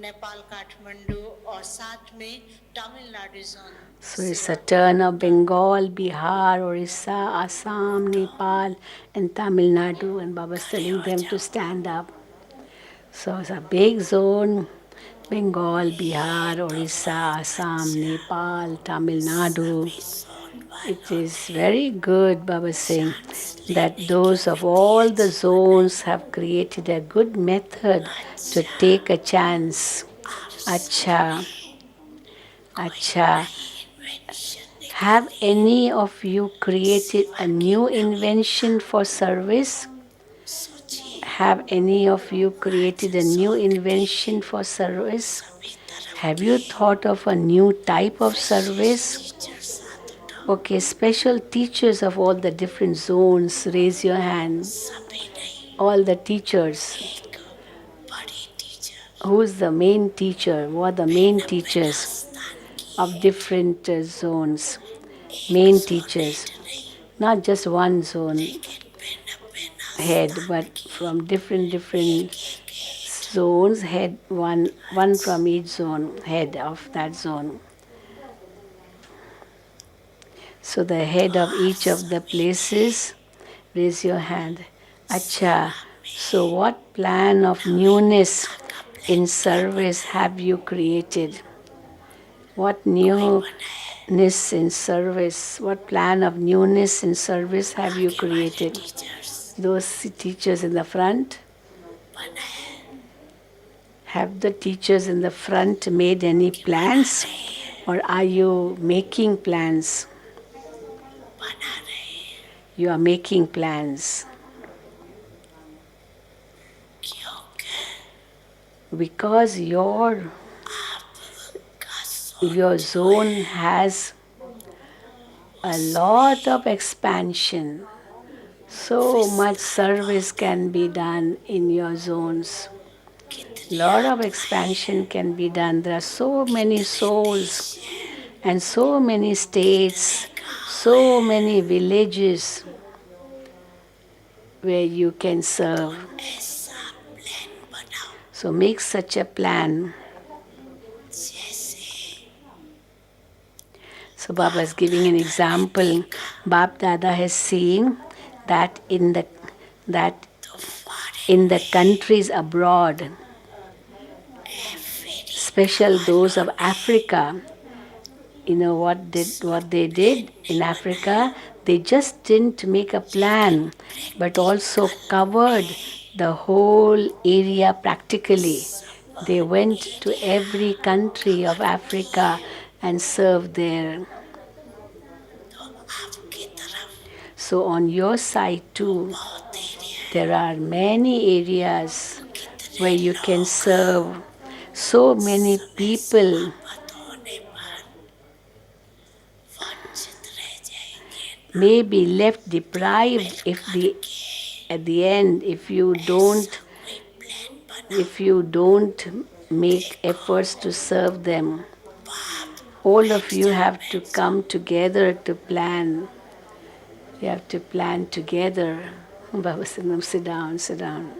Nepal, Kathmandu और साथ में Tamil Nadu zone. So it's a turn of Bengal, Bihar, Orissa, Assam, Nepal, and Tamil Nadu. And Baba's telling them to stand up. So it's a big zone. Bengal, Bihar, Orissa, Assam, Nepal, Tamil Nadu. It is very good, Baba saying, that those of all the zones have created a good method to take a chance. Acha. Acha. Have any of you created a new invention for service? Have any of you created a new invention for service? Have you thought of a new type of service? Okay, special teachers of all the different zones, raise your hand. All the teachers. Who's the main teacher? Who are the main teachers of different zones? Main teachers. Not just one zone head, but from different zones, head one from each zone, head of that zone. So the head of each of the places, raise your hand. Acha, so what plan of newness in service have you created? What newness in service, what plan of newness in service have you created? Those teachers in the front? Have the teachers in the front made any plans? Or are you making plans? You are making plans. Because your zone has a lot of expansion. So much service can be done in your zones. Lot of expansion can be done. There are so many souls and so many states, so many villages. where you can serve. ऐसा plan बनाओ So make such a plan. जैसे So Baba is giving an example. Bap Dada has seen that that in the countries abroad, special those of Africa, you know what they did in Africa? They just didn't make a plan, but also covered the whole area practically. They went to every country of Africa and served there. तो आपकी तरफ So on your side too, बहुत area there are many areas where you can serve. So many people समाप्त होने पर वंचित रह जाएंगे may be left deprived if at the end कोई प्लान बना if you don't make efforts to serve them. बाप All of you have to come together to plan. You have to plan together. Baba Sinam, sit down, sit down.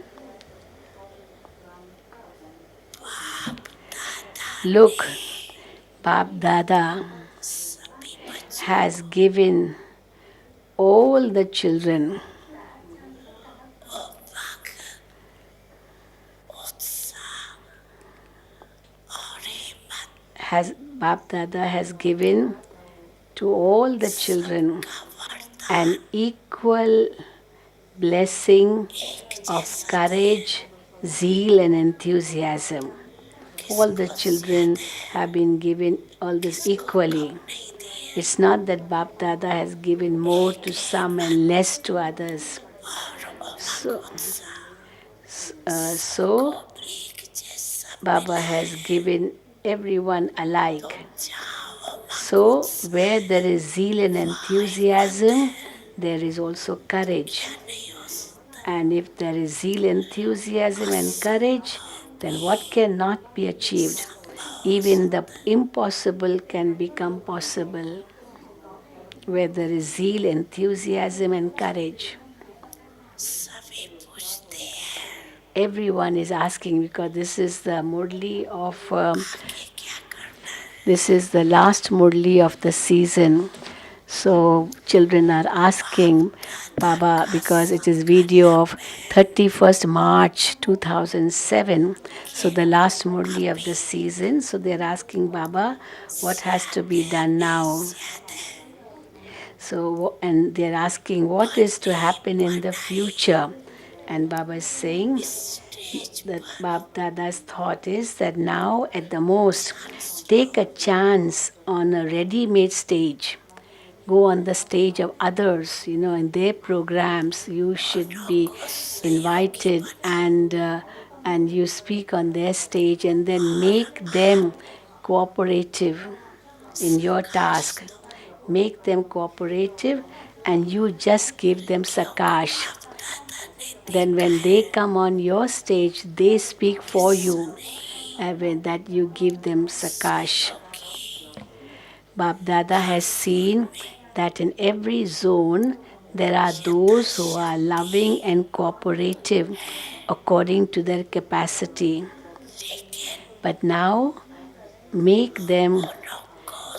Look, Bap Dada सभी बच्चे has given all the children वक्त उत्साह और हिम्मत has Bap Dada has given to all the children का वरदान an equal blessing एक of जैसा courage, zeal, and enthusiasm. All the children have been given all this equally. नहीं दिए It's not that Bap Dada has given more to some and less to others. और So, उमंग उत्साह so एक जैसा Baba has given everyone alike. जाओ So, where there is zeal and enthusiasm, there is also courage. नहीं हो सकता And if there is zeal, enthusiasm, and courage, then what cannot be achieved? Even the impossible can become possible. Where there is zeal, enthusiasm, and courage. सभी पूछते हैं Everyone is asking because this is the Murli of. आगे क्या करना है This is the last Murli of the season. So children are asking Baba because it is video of 31st March 2007. So the last Murli of the season. So they're asking Baba what has to be done now. So and they're asking what is to happen in the future. And Baba is saying stage that Bab Dada's thought is that now at the most take a chance on a ready-made stage. Go on the stage of others, in their programs. You should be invited and you speak on their stage and then make them cooperative in your task. Make them cooperative and you just give them sakash. Then when they come on your stage, they speak for you. And when that you give them sakash. Bab Dada has seen that in every zone there are those who are loving and cooperative according to their capacity. But now make them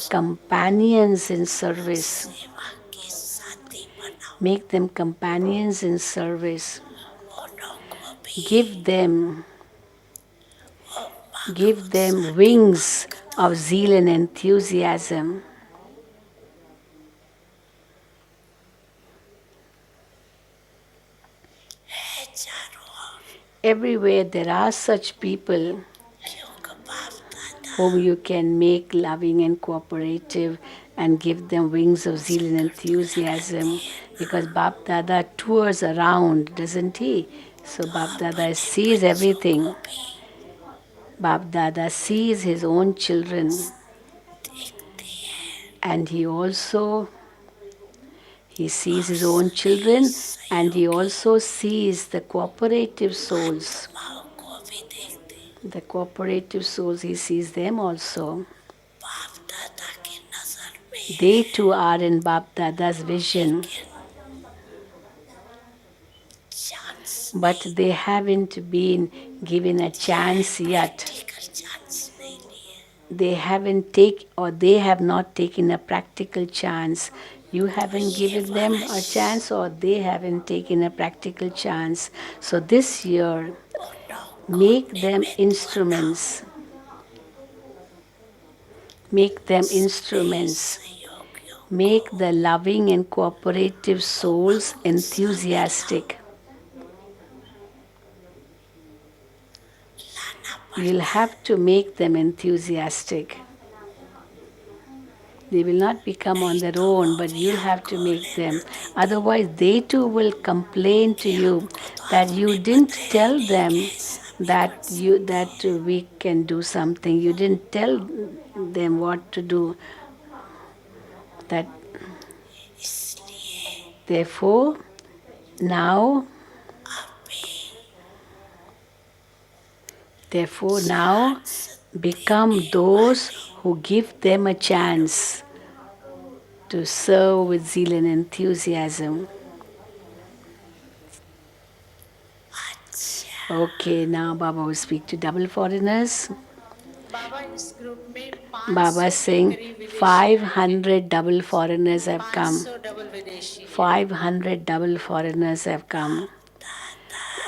companions in service. सेवा की साथी बनाओ Make them companions in service. उन्हों को भी Give them wings of zeal and enthusiasm. है चारों ओर Everywhere there are such people क्योंकि बाप दादा whom you can make loving and cooperative and give them wings of zeal and enthusiasm. Because Bap Dada tours around, doesn't he? So Bap Dada sees everything. Bap Dada sees his own children. And he sees his own children and he also sees the cooperative souls. माओ को भी देखते The cooperative souls, he sees them also. बाप दादा की नजर में They too are in Bap Dada's vision. but they haven't been given a chance yet. practical chance नहीं लिए They have not taken a practical chance. You haven't given them a chance, or they haven't taken a practical chance. So this year, make them instruments. Make them instruments. सहयोगियों Make the loving and cooperative souls enthusiastic. You'll have to make them enthusiastic. They will not become on their own, but you'll have to make them. Otherwise, they too will complain to you that you didn't tell them that we can do something. You didn't tell them what to do. That इसलिए therefore now Therefore, now become those who give them a chance to serve with zeal and enthusiasm. Okay, now Baba will speak to double foreigners. बाबा इस group में Baba 500 is saying के करीब विदेशी 500 double foreigners have come. 500 double विदेशी हैं। 500 double foreigners have come.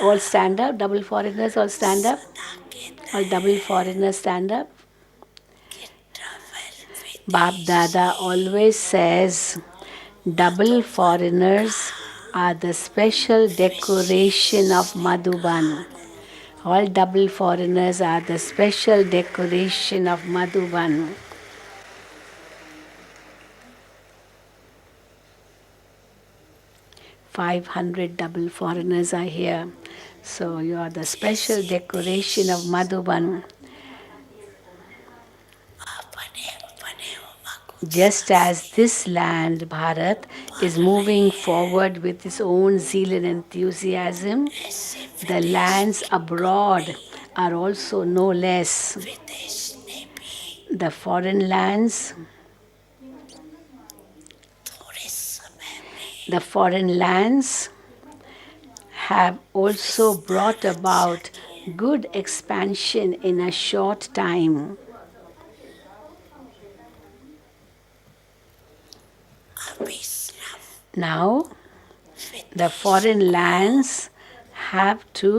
All stand up, double foreigners all stand up. All double foreigners stand up. Bab Dada always says double foreigners are the special decoration of Madhuban. All double foreigners are the special decoration of Madhuban. "500 double foreigners are here. So you are the special decoration of Madhuban. अपने अपने उमंग Just as this land, Bharat, is moving forward with its own zeal and enthusiasm, the lands abroad are also no less. विदेश ने भी The foreign lands, थोड़े समय में the foreign lands have also brought about good expansion in a short time. अभी सिर्फ Now, the foreign lands have to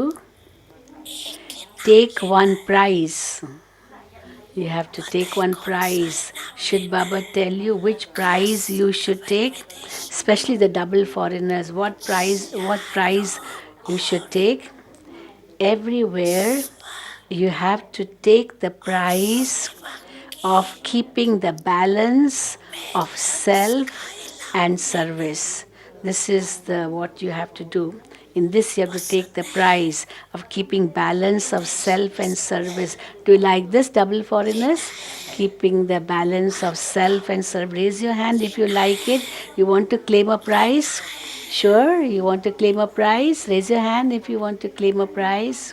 take one prize. You have to take one prize. Should Baba tell you which prize you should take? Especially the double foreigners. What prize you should take? Everywhere you have to take the prize of keeping the balance of self and service. This is what you have to do. In this, you have to take the prize of keeping balance of self and service. Do you like this, double foreigners? Keeping the balance of self and service. Raise your hand if you like it. You want to claim a prize? Sure, you want to claim a prize? Raise your hand if you want to claim a prize.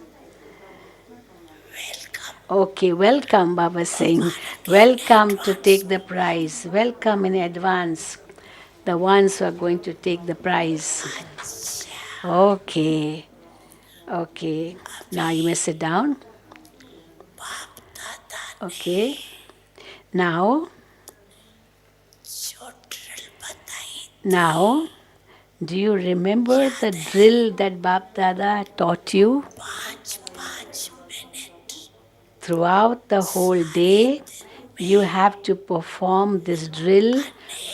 Okay, welcome, Baba Singh. Welcome to take the prize. Welcome in advance, the ones who are going to take the prize. Okay, okay. Now you may sit down. Okay. Now, जो drill बताई now, do you remember the drill that Bap Dada taught you? 5-5 minute Throughout the whole day, you have to perform this drill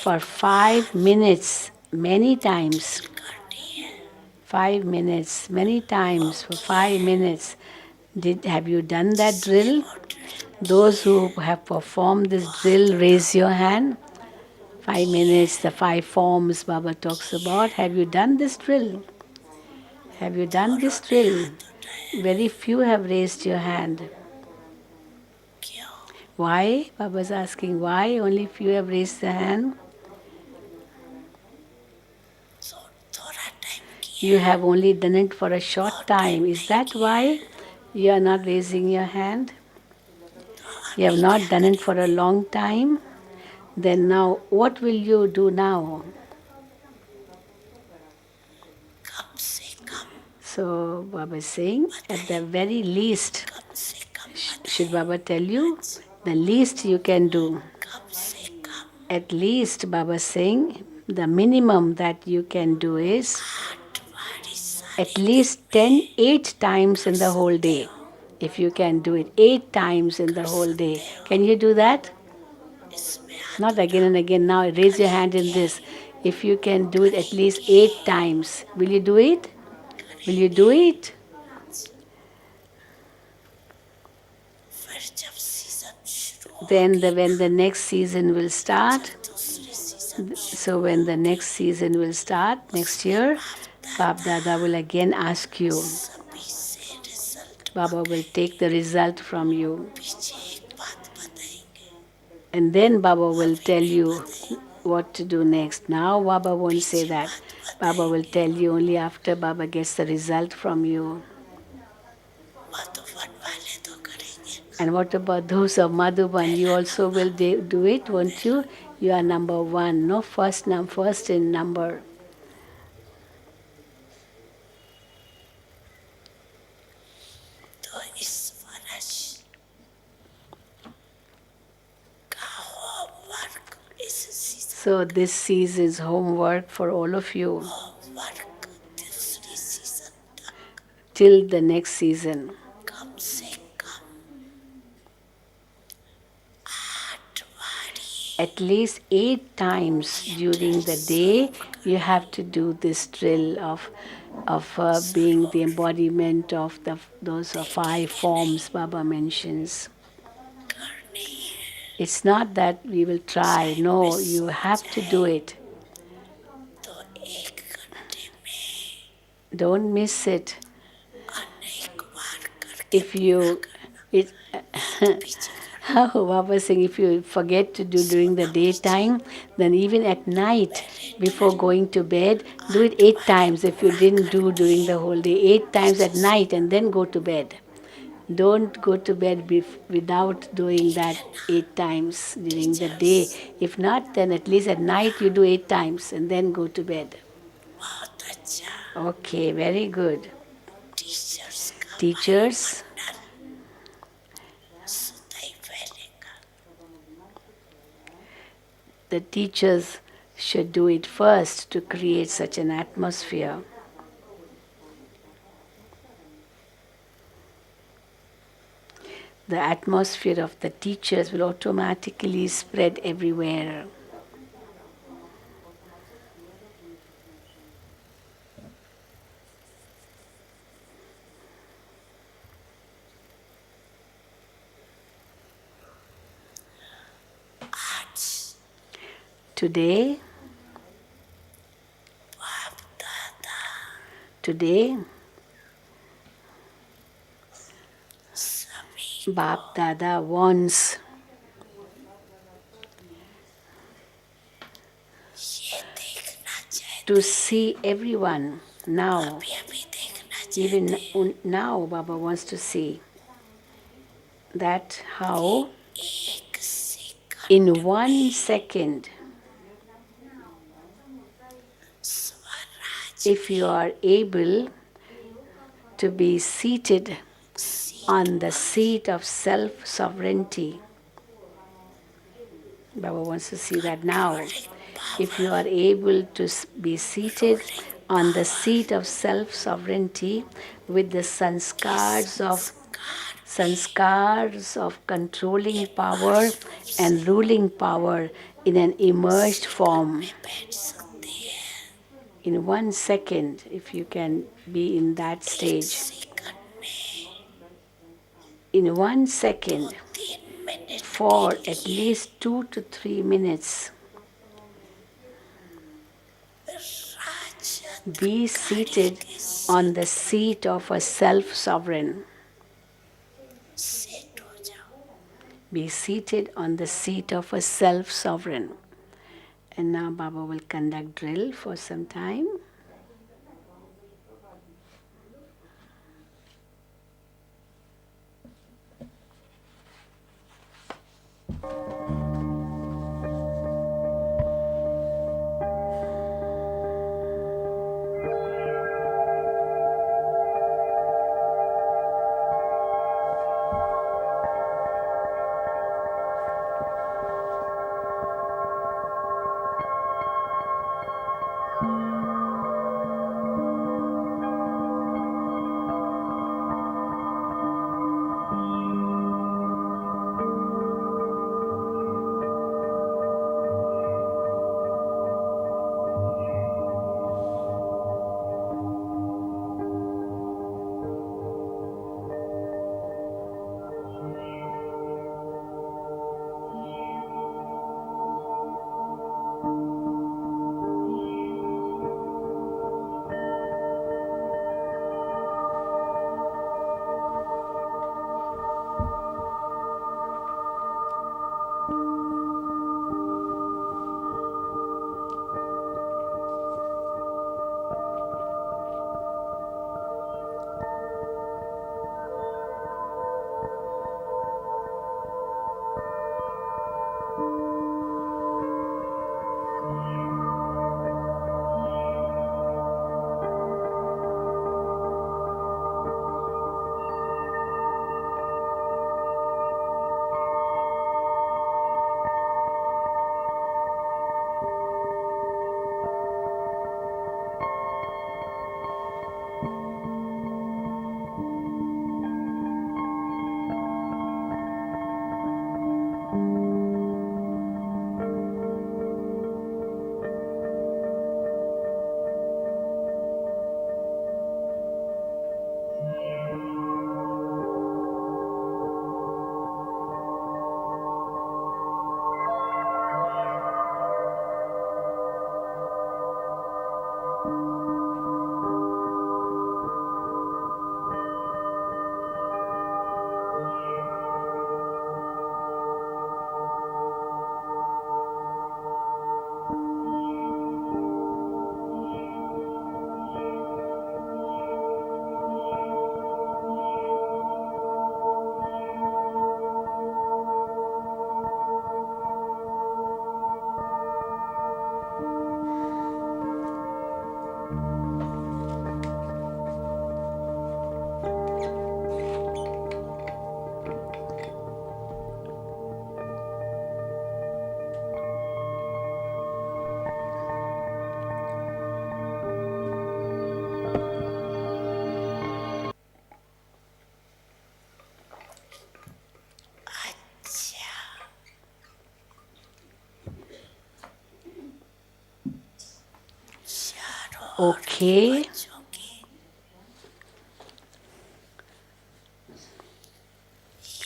for 5 minutes, many times. करनी है 5 minutes, many times for 5 minutes. Have you done that drill? Those who have performed this drill, raise your hand. 5 minutes, the 5 forms Baba talks about. Have you done this drill? Have you done this drill? Very few have raised your hand. क्यों Why? Baba's asking why only few have raised the hand. तो थोड़ा time की You have only done it for a short time. Is that why you are not raising your hand? You have not done it for a long time. Then now, what will you do now? कम से कम So So Baba is saying, at the very least, कम से कम should Baba tell you, the least you can do. कम से कम At least Baba is saying, the minimum that you can do is 8 बारी at सारे least 8 times in the whole day. If you can do it 8 times in the whole day. Can you do that? इसमें हाथ Not again and again. Now raise your hand in this. If you can do it at least 8 times, will you do it? Will you do it? फिर जब season शुरू Then when the next season will start, दूसरे season so when the next season will start next year, Bab Dada will again ask you. सभी से result Baba will take the result from you. पीछे एक बात बताएंगे And then Baba will tell you what to do next. Now Baba won't say that. Baba will tell you only after Baba gets the result from you. Madhuban वाले तो करेंगे And what about those of Madhuban? You also will do it, won't you? You are number one, no? First in number. तो इस वर्ष का homework इस season So this season's homework for all of you homework दूसरी season तक till the next season. कम से कम 8 बारी At least 8 times during the day, you have to do this drill of being the embodiment of those 5 forms Baba mentions. करनी है It's not that we will try. No, you have to do it. तो 1 घंटे में Don't miss it. अनेक बार करके If you, it, पीछे how Baba is saying, if you forget to do during the daytime, then even at night, before going to bed, do it 8 times if you didn't do during the whole day. 8 times at night and then go to bed. Don't go to bed without doing that 8 times during the day. If not, then at least at night you do 8 times and then go to bed. बहुत अच्छा Okay, very good. Teachers का Teachers, सुता ही पहले का the teachers should do it first to create such an atmosphere. The atmosphere of the teachers will automatically spread everywhere. आज Today, बाप दादा today, सभी Bap Dada wants ये देखना चाहते to see everyone now. अभी अभी देखना चाहते Even now, Baba wants to see that how एक second in 1 second, Swaraj if you are able to be seated on the seat of self-sovereignty, Baba wants to see that now. If you are able to be seated on the seat of self-sovereignty with the sanskars of controlling power and ruling power in an emerged form, बैठ सकते हैं in 1 second, if you can be in that stage, second में in 1 second, 3 minute for at least 2 to 3 minutes, Raj be seated on the seat of a self-sovereign. Set हो जाओ Be seated on the seat of a self-sovereign. And now Baba will conduct drill for some time. Okay. बच्चों की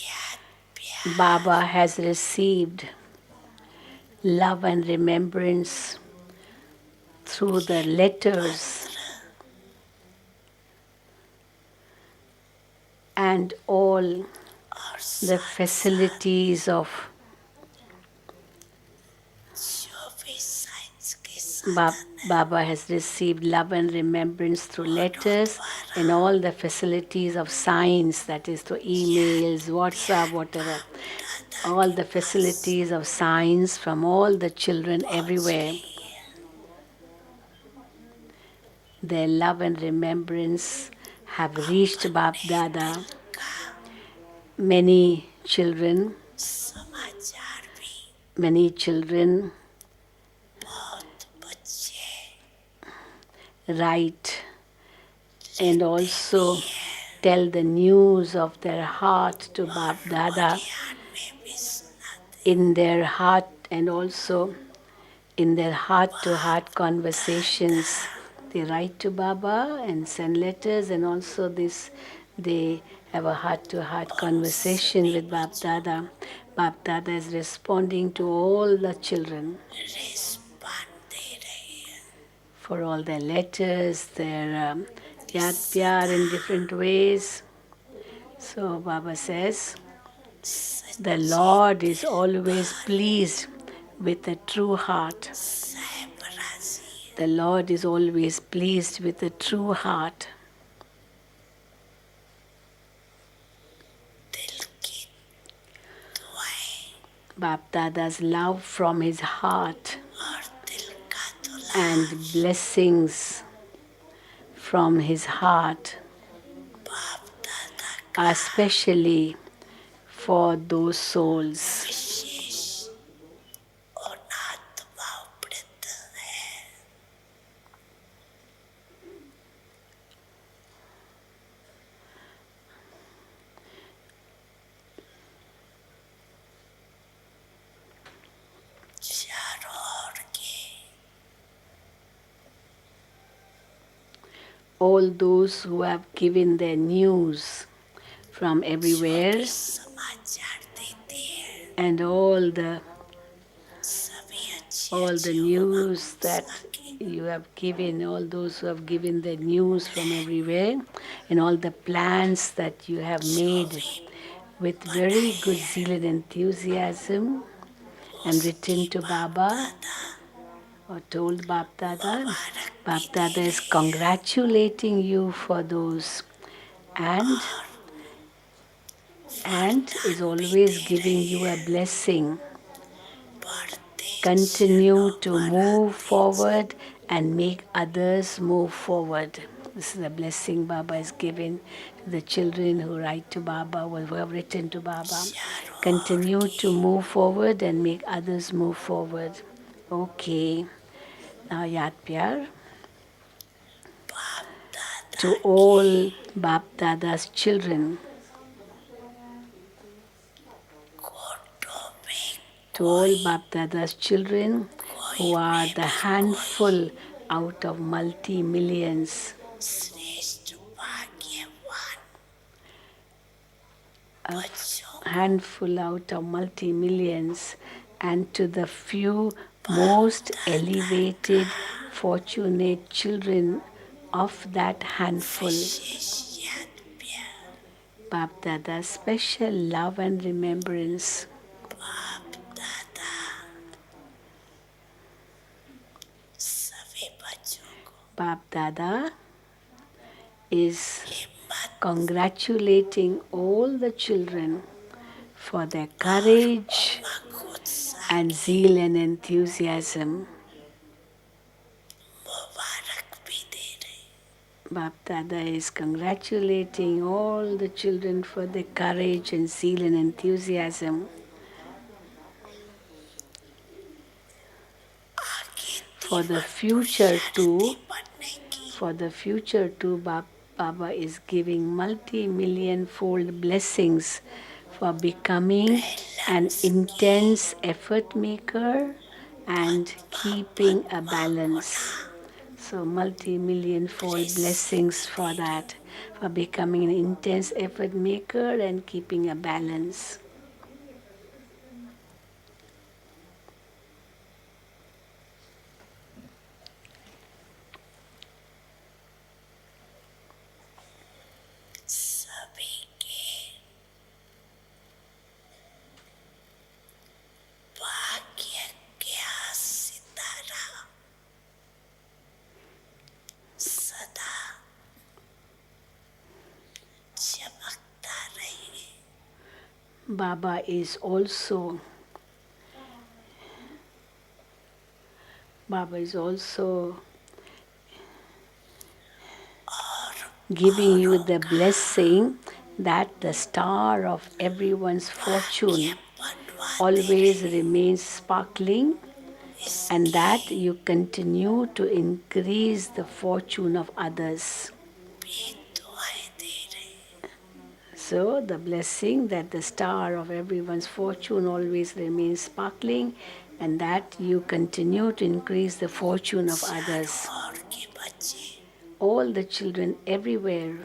याद प्यार Baba has received love and remembrance through the letters and all और the साथ facilities of जो भी science के साधन Baba has received love and remembrance through letters and all the facilities of science, that is through emails, WhatsApp, whatever. All the facilities of science from all the children everywhere. Their love and remembrance have reached Bap Dada. Many children, समाचार भी many children बहुत बच्चे write and also tell the news of their heart to Bap Dada ध्यान में भी सुनाते in their heart and also in their heart-to-heart conversations. They write to Baba and send letters, and also this they have a heart-to-heart conversation with Bap Dada. Bap Dada is responding to all the children respond दे रही है for all their letters, their yad pyar in different ways. So Baba says, the Lord is always pleased with a true heart. सहबराजी The Lord is always pleased with a true heart. दिल की दुआएं Bap Dada's love from his heart और दिल का दुला and blessings from his heart बाप दादा are especially for those souls. विशेष और आत्मावृत है चारों ओर के All those who have given their news from everywhere समाचार देते हैं and सभी अच्छे all the news that you have given, all those who have given the news from everywhere, and all the plans that you have made with very good zeal and enthusiasm, and written to Baba or told Bap Dada. Bap Dada is congratulating you for those and is always giving you a blessing. बढ़ते Continue to move forward and make others move forward. This is a blessing Baba is giving to the children who write to Baba, who have written to Baba. Continue to move forward and make others move forward. Okay. Now, Yad Pyar बाप दादा to all Bap Dada's children, कोटों में to all Bap Dada's children who are the handful out of multi-millions. श्रेष्ठ भाग्यवान A बच्चों handful out of multi-millions, and to the few most elevated, fortunate children of that handful, विशेष याद प्यार Bap Dada's special love and remembrance. बाप दादा सभी बच्चों को Bap Dada is हिम्मत congratulating all the children for their courage उत्साह and zeal and enthusiasm. मुबारक भी दे रहे Bap Dada is congratulating all the children for their courage and zeal and enthusiasm. आगे For the future too, बढ़ने की for the future too, Baba is giving multi-million fold blessings for becoming an intense effort maker and keeping a balance. So multi-million-fold blessings for that, for becoming an intense effort maker and keeping a balance. सभी के भाग्य क्या सितारा सदा चमकता रहे. Baba is also giving you the blessing that the star of everyone's fortune always remains sparkling, and that you continue to increase the fortune of others. भी दुआएं दे रहे. So, the blessing that the star of everyone's fortune always remains sparkling, and that you continue to increase the fortune of others. और के बच्चे All the children everywhere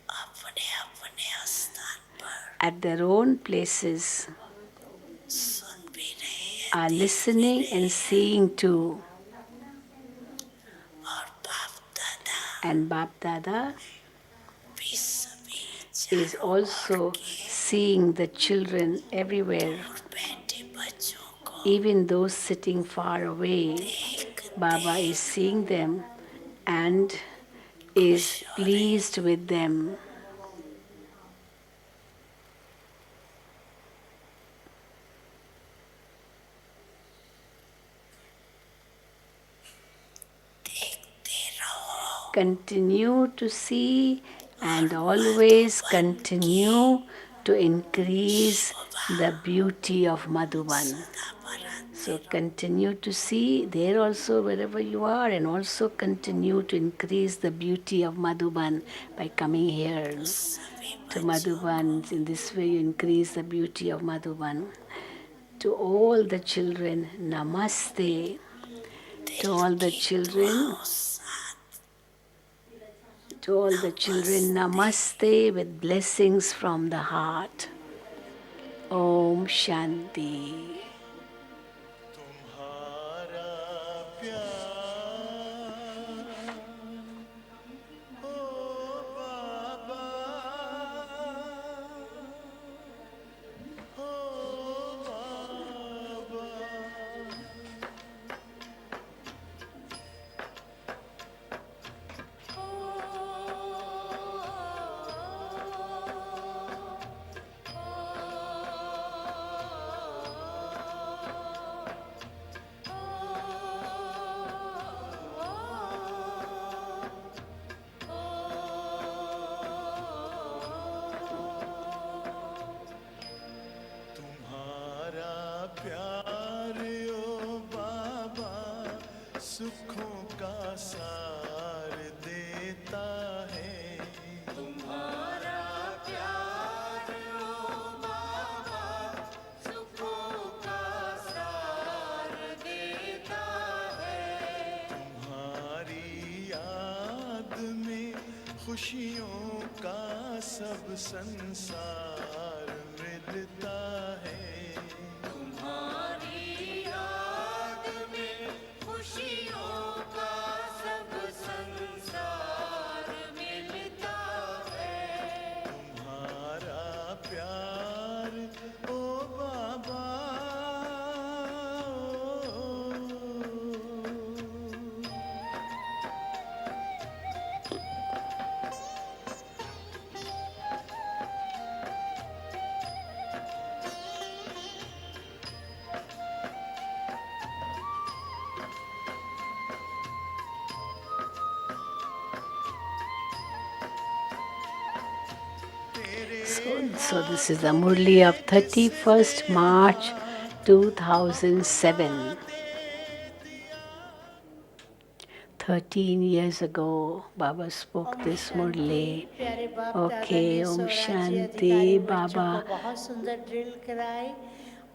अपने अपने स्थान पर at their own places सुन भी रहे हैं are listening and seeing too. और बाप दादा And Bap Dada भी सभी is also seeing the children everywhere, बेटे बच्चों को even those sitting far away. Baba is seeing them and is pleased with them. देखते रहो. Continue to see and always continue to increase the beauty of Madhuban. So continue to see there also wherever you are, and also continue to increase the beauty of Madhuban by coming here to Madhuban. In this way you increase the beauty of Madhuban. To all the children, Namaste. To all the children, Namaste with blessings from the heart. Om Shanti. तुम्हारा प्यार ओ बाबा ओ बाबा तुम्हारा प्यार ओ बाबा सुखों का सार देता है. तुम्हारा प्यार ओ बाबा सुखों का सार देता है. तुम्हारी याद में खुशियों का सब संसार मिलता है. तुम्हारी याद में खुशियों का सब संसार मिलता है. तुम्हारा प्यार ओ बाबा So this is the Murli of 31st March 2007. 13 years ago, Baba spoke this Murli. प्यारे बाप दादा Okay, ने Om स्वराज्य Shanti, अधिकारी बच्चों Baba. को बहुत सुंदर ड्रिल कराई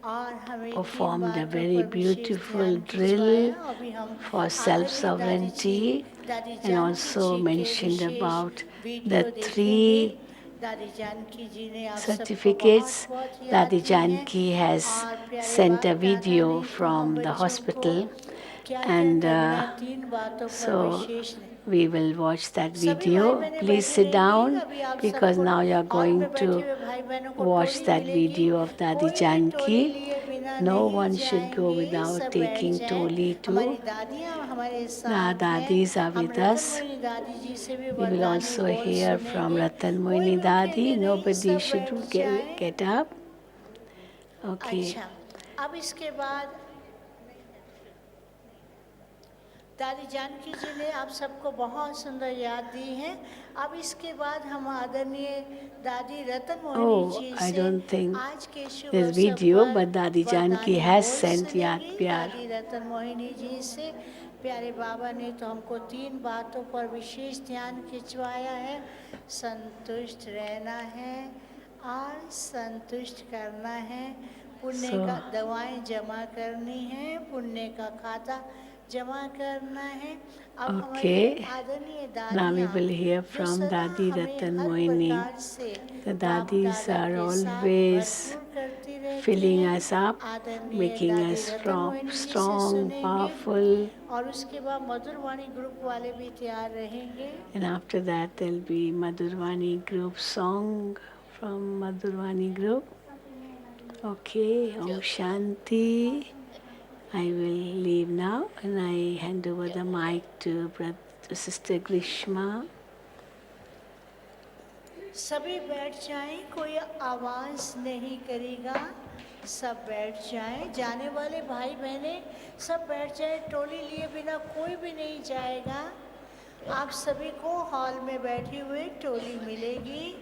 और हमें 3 performed a बातों very पर विशेष beautiful ध्यान drill खिंचवाया। अभी हम for self-sovereignty दादी and जानकी also जी के mentioned विशेष about वीडियो the देखेंगे। 3 दादी जानकी जी ने आप सबको certificates. बहुत बहुत याद Dadi की हैं Janki has और प्यारे sent a बाप दादा video ने तो हम from the बच्चों को hospital, क्या क्या and करना 3 बातों पर so विशेष ने we will watch that सभी भाई video. बहनें Please बैठी sit रहेंगी। down अभी आप because सबको now you are hall going में बैठे to हुए भाई बहनों को watch टोली that मिलेगी। video of Dadi कोई भी टोली Janki. लिए बिना No नहीं one should go जाएंगे, without सब बैठ taking जाएं। Toli हमारी too. दादियाँ हमारे The साथ हैं। Dadis are हम with रतन us. मोहिनी दादी जी से भी We will वरदानी also बोल hear from सुनेंगे। Ratan कोई Moini भी Dadi. अकेले नहीं, Nobody सब should बैठ जाएं। get up. Okay. अच्छा, अब इसके बाद दादी जानकी जी ने आप सबको बहुत सुंदर याद दी है। अब इसके बाद हम आदरणीय दादी रतन मोहिनी जी I से don't think आज के शुभ there's अवसर video, पर but Dadi Janki वरदानी has बोल sent Yad सुनेंगी। Pyar. दादी रतन मोहिनी जी से प्यारे बाबा ने तो हमको 3 बातों पर विशेष ध्यान खिंचवाया है। संतुष्ट रहना है और संतुष्ट करना है। पुण्य का दवाएं जमा करनी है, पुण्य का खाता जमा करना है। अब हमारी आदरणीय Now we दादियाँ will hear जो from सदा Dadi हमें Ratan हर Moini. प्रकार से The बाप Dadis दादा are के साथ always भरपूर करती रहती filling हैं। us up, आदरणीय making दादी us रतन मोहिनी जी से strong, सुनेंगे powerful. और उसके बाद मधुर वाणी ग्रुप वाले भी तैयार रहेंगे। And after that there'll be Madhurvani group song from Madhurvani group. Okay, Om Shanti. I will leave now and I hand over the mic to Sister Grishma. सभी बैठ जाएं, कोई आवाज नहीं करेगा, सब बैठ जाएं। जाने वाले भाई बहने सब बैठ जाएं, टोली लिए बिना कोई भी नहीं जाएगा। आप सभी को हॉल में बैठी हुई टोली मिलेगी।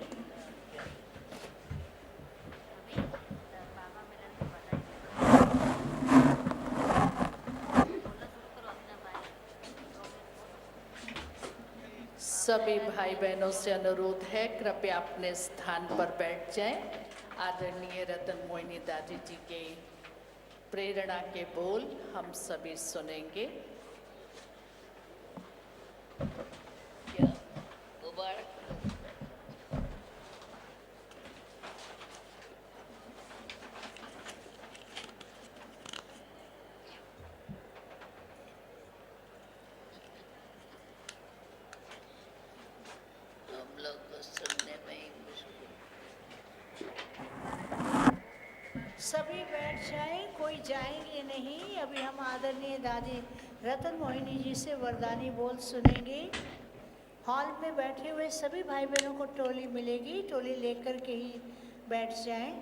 सभी भाई बहनों से अनुरोध है, कृपया अपने स्थान पर बैठ जाएं। आदरणीय रतन मोहिनी दादी जी के प्रेरणा के बोल हम सभी सुनेंगे। हम लोग को सुनने में ही मुश्किल। सभी बैठ जाएं, कोई जाएंगे नहीं। अभी हम आदरणीय दादी रतन मोहिनी जी से वरदानी बोल सुनेंगे। हॉल में बैठे हुए सभी भाई बहनों को टोली मिलेगी, टोली लेकर के ही बैठ जाएं।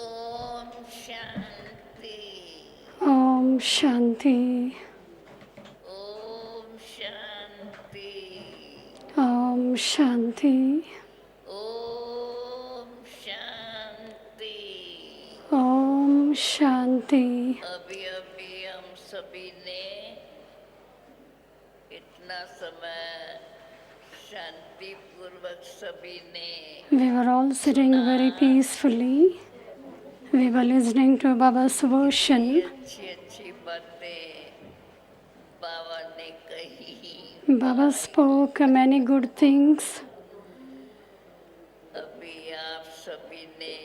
Om Shanti. Om Shanti. Om Shanti. Om Shanti. Om Shanti. Om Shanti. अभी अभी हम सभी ने इतना समय शांति पूर्वक सभी ने We were all sitting very peacefully. We were listening to Baba's version. अच्छी अच्छी बातें बाबा ने कही। Baba spoke many good things. अभी आप सभी ने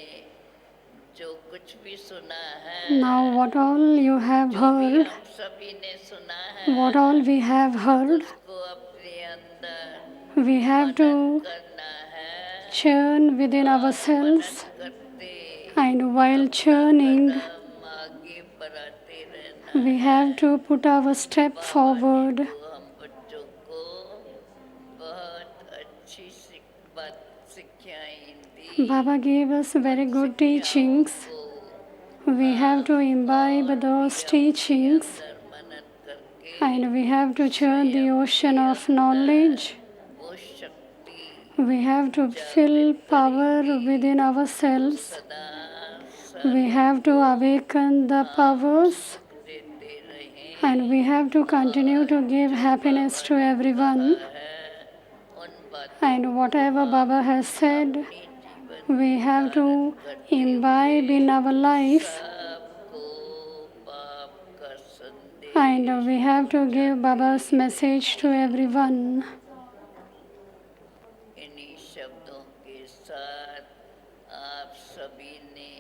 जो कुछ भी सुना है, Now, what all you have जो भी heard, हम सभी ने सुना है, what all we have heard, उसको अपने अंदर we have to करना है। churn within ourselves. करते And while churning, हम आगे बढ़ाते रहना। we have to put our step forward. तो हम बच्चों को बहुत अच्छी शिक्षाएं दी। Baba gave us very good teachings. We have to imbibe those teachings मनन करके and we have to churn the ocean of knowledge. वो शक्ति We have to fill power within ourselves. सदा We have to awaken the powers देते रहें। and we have to continue to give happiness to everyone. है उन And whatever Baba has said, अपने जीवन we have to imbibe in our life, सबको बाप का संदेश and we have to give Baba's message to everyone. इन्हीं शब्दों के साथ आप सभी ने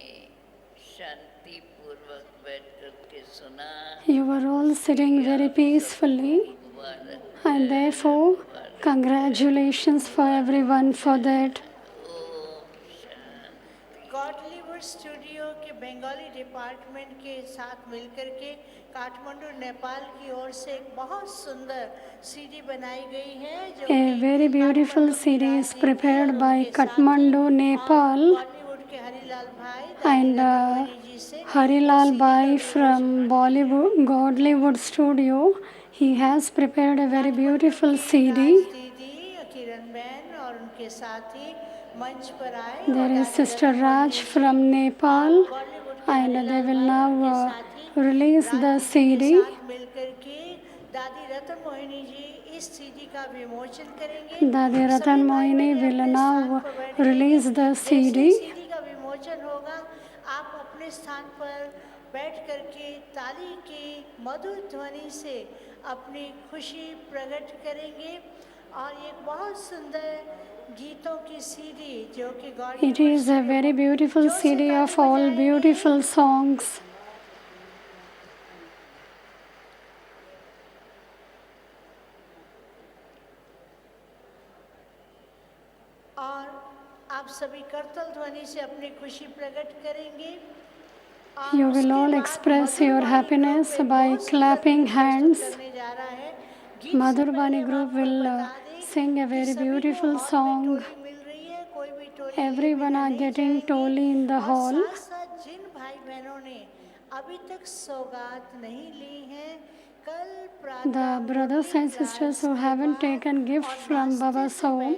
शांति पूर्वक बैठ करके सुना। You were all sitting very peacefully, मुबारक and therefore, congratulations for everyone for that. Om Shanti. Godlywood studio के बंगाली डिपार्टमेंट के साथ मिलकर के काठमांडू नेपाल की ओर से एक बहुत सुंदर सीडी बनाई गई है जो A very beautiful CD is prepared by Kathmandu, Nepal, Bollywood के हरिलाल भाई and दादी जी से Harilal Bhai from Bollywood Godlywood Studio. He has prepared a very beautiful CD. दीदी किरण बहन और उनके साथी मंच पर आए There is Sister Raj from Nepal, and they will now release the CD. मिलकर के दादी रतन मोहिनी जी इस सीडी का विमोचन करेंगे। Dadi Ratan Mohini will now release the CD. CD का विमोचन होगा। आप अपने स्थान पर बैठ करके ताली की मधुर ध्वनि से अपनी खुशी प्रकट करेंगे और एक बहुत सुंदर गीतों की सीडी जो कि It is a very beautiful CD of all beautiful songs. और आप सभी करतल ध्वनि से अपनी खुशी प्रकट करेंगे। और You will उसके all बाद express your Madhur happiness Vani by बहुत सुंदर clapping गीत hands. प्रस्तुत करने जा रहा है। गीत Madhur से Bani पहले group हम आपको will बता दें sing a कि very सभी को beautiful हॉल में song. टोली मिल रही है, कोई भी टोली Everyone बिना are नहीं getting जाएंगे। toli in the और hall. साथ साथ जिन भाई बहनों ने अभी तक सौगात नहीं ली है, कल प्रातः The brothers and sisters who haven't taken gift from Baba's home,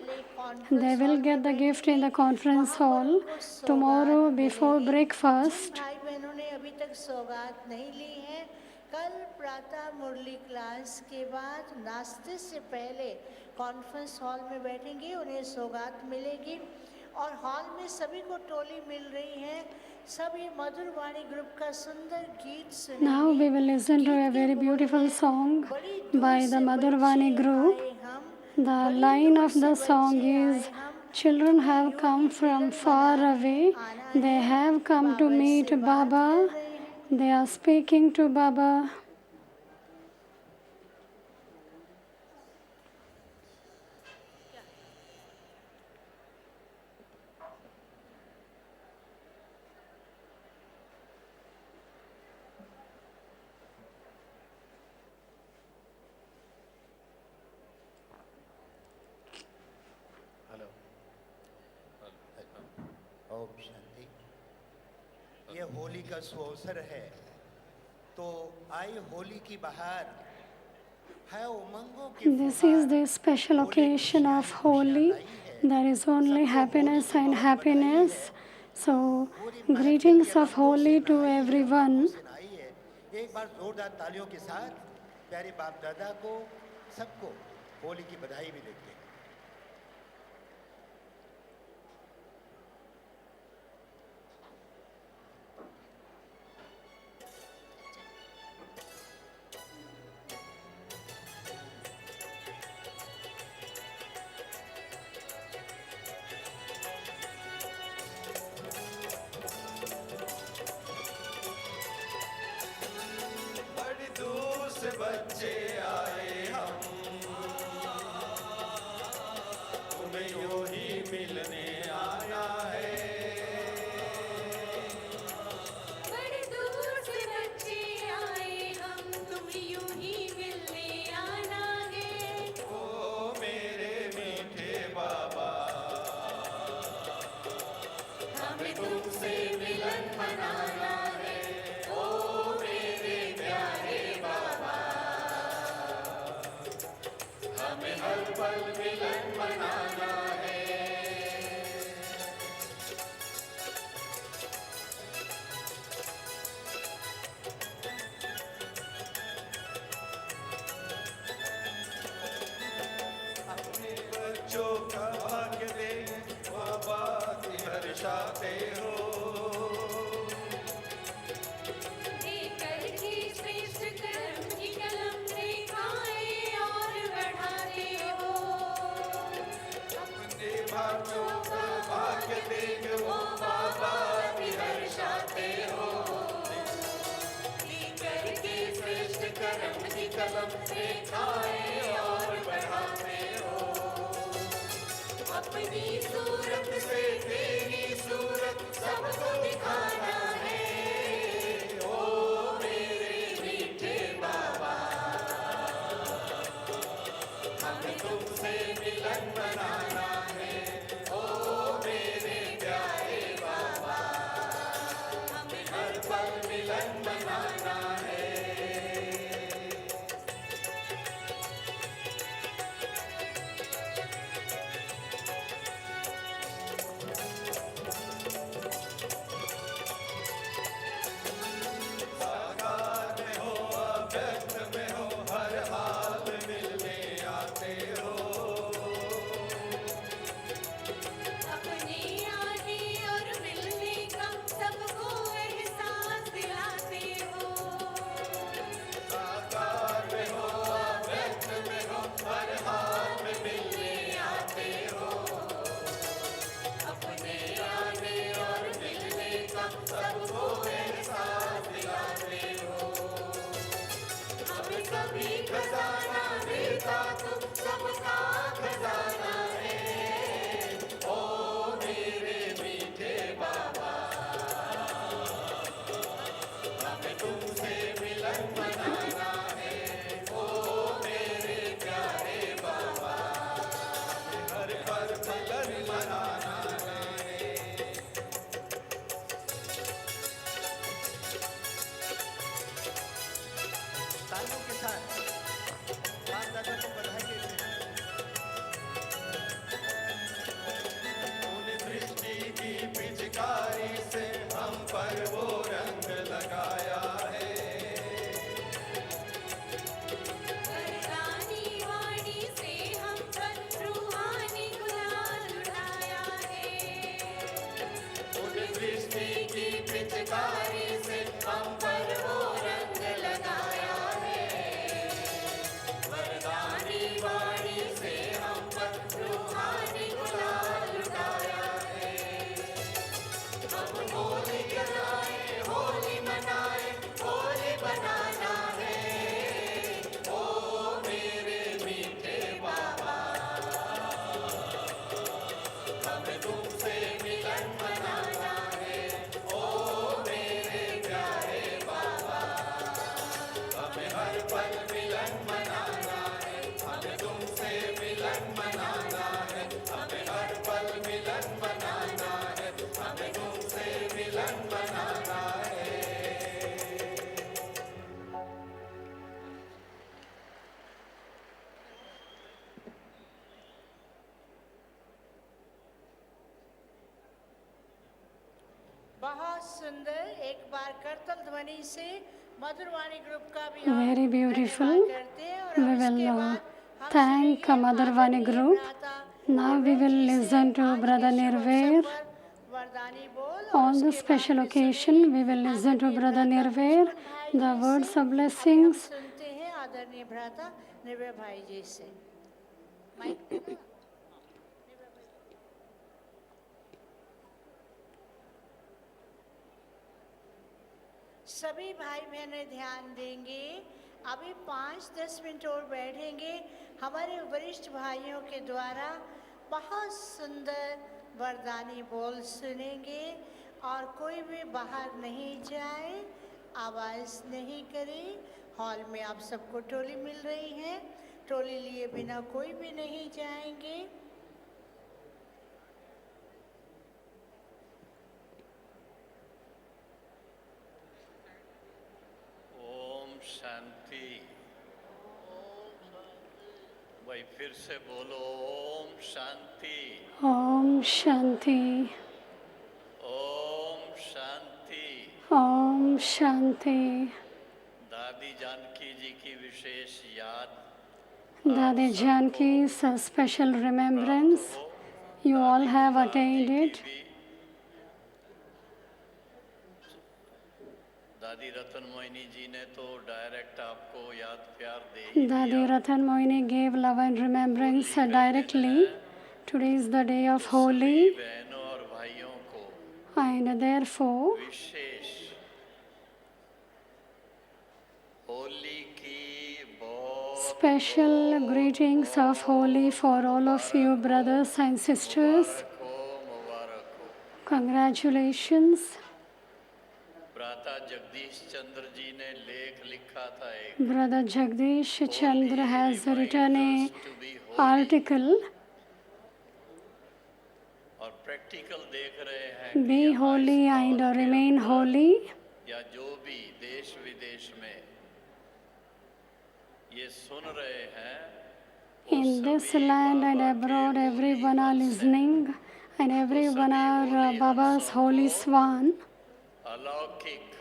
they will get the gift in the conference hall tomorrow before breakfast. भाई बहनों ने अभी तक सौगात नहीं ली है, कल प्रातः मुरली क्लास के बाद नाश्ते से पहले कॉन्फ्रेंस हॉल में बैठेंगे, उन्हें सौगात मिलेगी और हॉल में सभी को टोली मिल रही है। सभी मधुर वाणी ग्रुप का सुंदर गीत सुनेंगे। Now we will listen to a very beautiful song by the Madhurvani group. The line of the song is, children have come from far away, they have come to meet Baba, they are speaking to Baba. Hello Om Shanti. ये होली का सुअवसर है, तो आई होली की बहार है उमंगों की This is the special occasion of Holi. There is only happiness and happiness. So, greetings of Holi to everyone. एक बार जोरदार तालियों के साथ प्यारे बाप दादा को सबको होली की बधाई भी देते हैं। बड़ी दूर से बच्चे आए हम तुम्हें यूं ही मिलने आया है। बड़ी दूर से बच्चे आए हम, तुम्हें यूं ही मिलने आना है। ओ मेरे मीठे बाबा, हमें तुमसे मिलन मनाना है। ओ मेरे प्यारे बाबा, हमें हर पल मिलन मनाना है। अपने बच्चों का से खाए और बढ़ाते हो। अपनी सूरत से तेरी सूरत सबको दिखाना है। ओ मेरे मीठे बाबा, हमें तुमसे मिलन बनाना है। ओ मेरे प्यारे बाबा, हमें हर पल मिलन बनाना है। साकार में हो अव्यक्त में हो हर हाल में मिलने आते हो। अपने आने और मिलने का सबको एहसास दिलाते हो। साकार में हो अव्यक्त में हो हर हाल में मिलने आते हो। अपने आने और मिलने का सबको एहसास दिलाते हो। हमें कभी खजाना देता तो सबका खजाना है। ओ मेरे मीठे बाबा, हमें तुमसे मिलन बनाना है। ओ मेरे प्यारे बाबा, हमें हर पल मिलन बनाना है। तालियों के साथ बाप दादा को बधाई देते हैं। तूने सृष्टि की पिचकारी से हम पर वो रंग लगाया है। वरदानी वाणी से हम पर रूहानी गुलाल उड़ाया है। तूने सृष्टि की पिचकारी से हम पर वो रंग लगाया है। वरदानी वाणी से हम पर रूहानी गुलाल उड़ाया है। हम होली कराए, होली मनाए, होली बनाना है। ओ मेरे मीठे बाबा, हमें तुमसे मिलन बनाना है। ओ मेरे प्यारे बाबा, हमें हर पल मिलन बनाना है। हमें तुमसे मिलन बनाना है। हमें हर पल मिलन बनाना है। हमें तुमसे मिलन बनाना है। बहुत सुंदर। एक बार करतल ध्वनि से मधुरवाणी ग्रुप का भी Very beautiful. धन्यवाद करते हैं। और We अब will इसके बाद हम thank सुनेंगे Madhurvani आदरणीय group. भ्राता Now we will जी से listen to आज के Brother शुभ Nirvair. अवसर पर वरदानी बोल। और On this उसके बाद special फिर occasion, सुनेंगे we will listen to आदरणीय Brother भ्राता Nirvair, लक्ष्मण भाई the जी words से। of अभी हम blessings. सुनते हैं आदरणीय भ्राता निर्भय भाई जी से। माइक देना। सभी भाई बहनें ध्यान देंगे। अभी 5-10 मिनट और बैठेंगे। हमारे वरिष्ठ भाइयों के द्वारा बहुत सुंदर वरदानी बोल सुनेंगे। और कोई भी बाहर नहीं जाए, आवाज़ नहीं करे। हॉल में आप सबको टोली मिल रही है। टोली लिए बिना कोई भी नहीं जाएंगे। ओम शांति। भाई फिर से बोलो Om Shanti. Om Shanti. Om Shanti. Om Shanti. दादी जानकी जी की विशेष याद। Dadi Janki's special remembrance. You all have attained it. दादी रतन मोहिनी जी ने तो डायरेक्ट आपको याद प्यार दे ही Dadi दिया। Ratan Mohini gave love and remembrance directly. Today is the day of सभी Holi, बहनों और भाइयों को and therefore विशेष होली की बहुत special greetings of Holi for all of you, brothers and sisters. मुबारक हो। Congratulations. भ्राता जगदीश चंद्र जी ने लेख लिखा था एक, Brother Jagdish Chandra has written a to be holy, article, और प्रैक्टिकल देख रहे हैं कि Be यहाँ holy इस and बात के remain अंदर holy. या जो भी देश विदेश में ये सुन रहे हैं वो In this सभी land and बाबा के abroad, होली everyone are वंश हैं। listening and everyone are Baba's holy swan. अलौकिक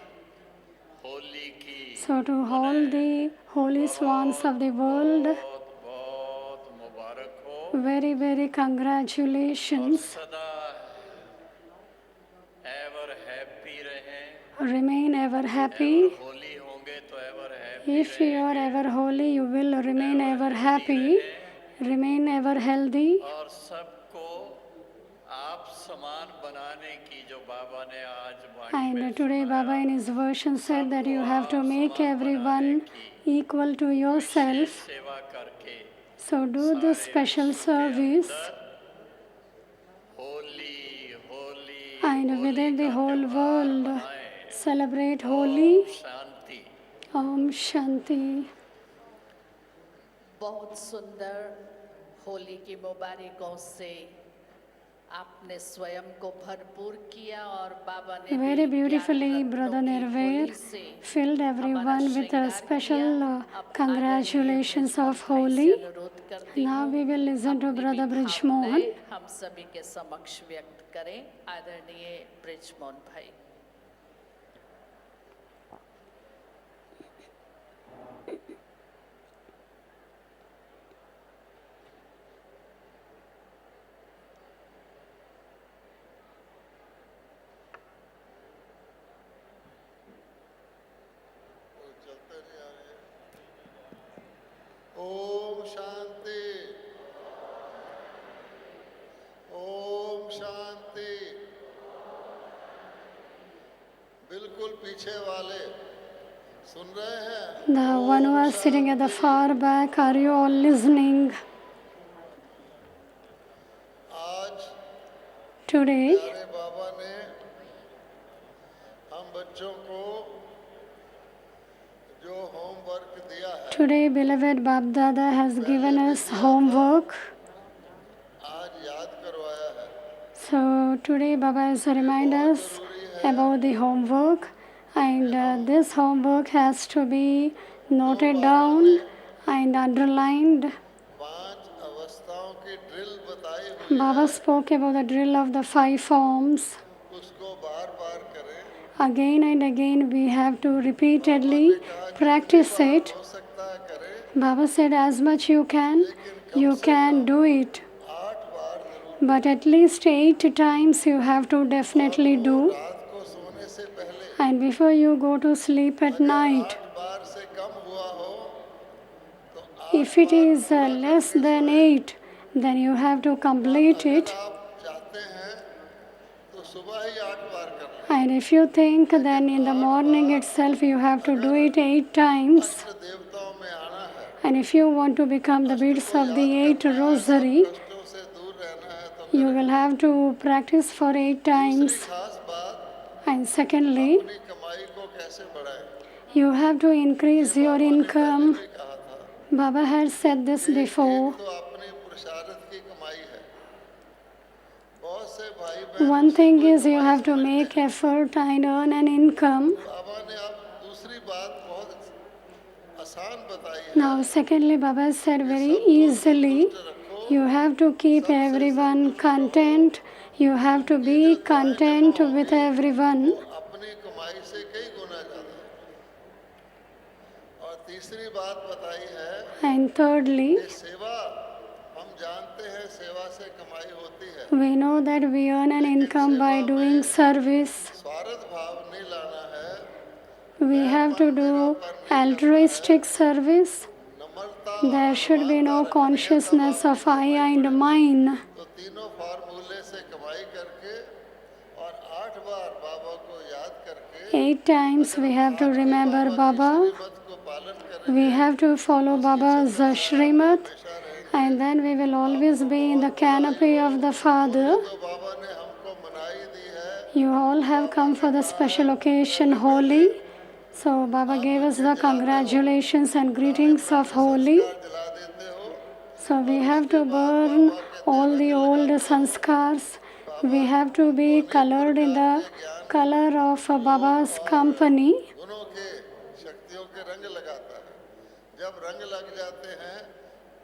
होली की So to all the holy swans of the world, बहुत बहुत मुबारक हो very, very और congratulations. सदा एवर हैप्पी रहें। Remain ever happy. होली होंगे तो ever happy If you are ever holy, you will remain ever happy, remain ever healthy. और सबको आप समान बनाने की जो बाबा ने आज वाणी में And today Baba in his version said that you have to make everyone equal to yourself. सेवा करके So do this special service, Holi Holi and within the whole world celebrate Holi. Shanti. Om Shanti. बहुत सुंदर होली की मुबारकों से आपने स्वयं को भरपूर किया और बाबा ने Very भी beautifully, ज्ञान Brother रत्नों की Nirvair होली से filled everyone with a special congratulations of Holi. अनुरोध करती Now हूँ, we will listen to अपनी Brother भी Brijmohan. भावनाएं हम सभी के समक्ष व्यक्त करें। आदरणीय ब्रिजमोहन भाई। ओम शांति, ओम शांति। बिल्कुल पीछे वाले सुन रहे हैं? The one who is sitting at the far back, are you all listening? आज Today, प्यारे बाबा ने हम बच्चों को जो होमवर्क दिया है, today beloved Babdada has given us homework. आज याद करवाया है। So today Baba has reminded us about the homework, and this homework has to be noted down and underlined. 5 अवस्थाओं की ड्रिल बताई हुई Baba spoke about the drill of the 5 forms. है, उसको बार बार करें। Again and again we have to repeatedly practice it. हो सकता है करें, Baba said as much you can do it. 8 बार जरूर। But at least 8 times you have to definitely do. रात को सोने से पहले And before you go to sleep at night, 8 बार से कम हुआ हो तो if it is less than 8, then you have to complete it. आप चाहते हैं तो सुबह ही 8 बार कर लें। And if you think, then in the morning itself you have to do it 8 times. इष्ट देवताओं में आना है, And if you want to become the beads of the 8 rosary, कष्टों से दूर रहना है तो you will have to practice for 8 times. खास बात And secondly, अपनी कमाई को कैसे बढ़ाएं। you have to increase your income. भी कहा था, Baba had said this before. तो अपनी पुरुषार्थ की कमाई है। बहुत से भाई बहन One thing is you have to make effort and earn an income. बाबा ने अब दूसरी बात बहुत आसान बताई है। Now, secondly, Baba said very easily, you have to keep everyone content. You have to be content with everyone. अपनी कमाई से कई गुना ज्यादा। और तीसरी बात बताई है And thirdly, कि सेवा, हम जानते हैं सेवा से कमाई होती है, we know that we earn an income by doing service. स्वार्थ भाव नहीं लाना है, We have to do altruistic service. Namrata. There should be no consciousness of I and mine. तो तीनों फार्मूले से कमाई करके और 8 बार बाबा को याद करके 8 times we have to remember Baba. मत को पालन We have to follow Baba's Shrimat, and then we will always be in the canopy of the Father. You all have come for the special occasion, Holi. So Baba gave us the congratulations and greetings of Holi. So we have to burn all the old sanskars. We have to be colored in the color of Baba's company. शक्तियों के रंग लगाता है जब रंग लग जाते हैं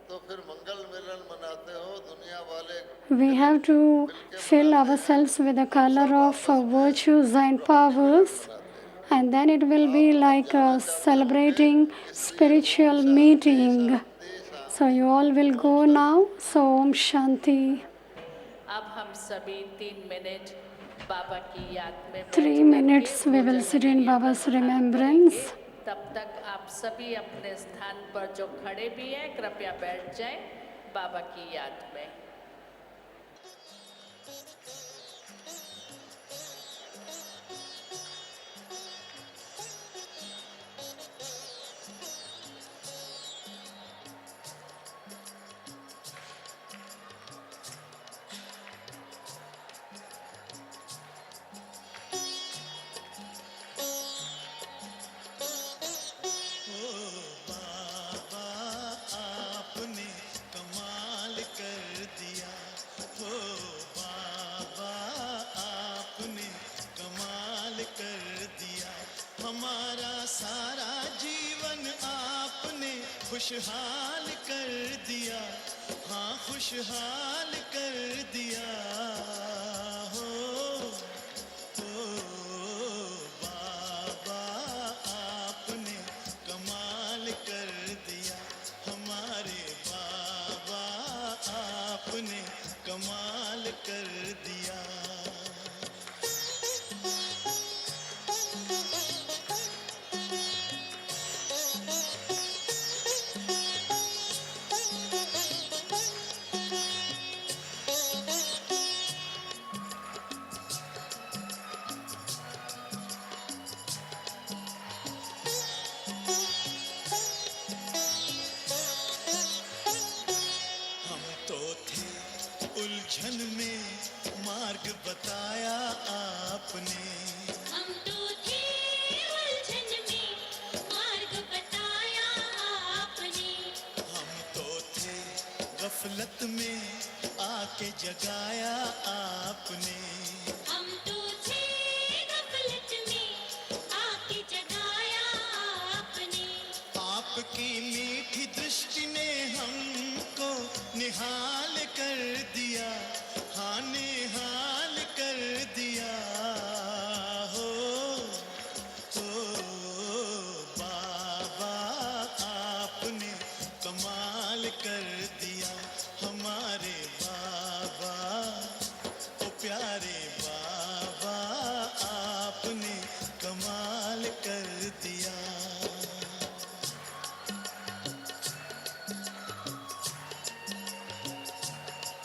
तो फिर मंगल मिलन मनाते हो दुनिया वाले We have to fill ourselves with the color of virtues and powers, and then it will be like celebrating spiritual meeting. So you all will go now. So Om Shanti. अब हम सभी 3 मिनट बाबा की याद में 3 minutes we will sit in Baba's remembrance. तब तक आप सभी अपने स्थान पर जो खड़े भी हैं कृपया बैठ जाएं बाबा की याद में। खुशहाल कर दिया हाँ खुशहाल कर दिया हो बाबा आपने कमाल कर दिया हमारे बाबा आपने कमाल कर दिया उलझन में मार्ग बताया आपने हम तो थे उलझन में मार्ग बताया आपने हम तो थे गफलत में आके जगाया आपने हम तो थे गफलत में आके जगाया आपने आपकी मीठी दृष्टि ने हमको निहाल कर दिया हाँ निहाल कर दिया हो बाबा आपने कमाल कर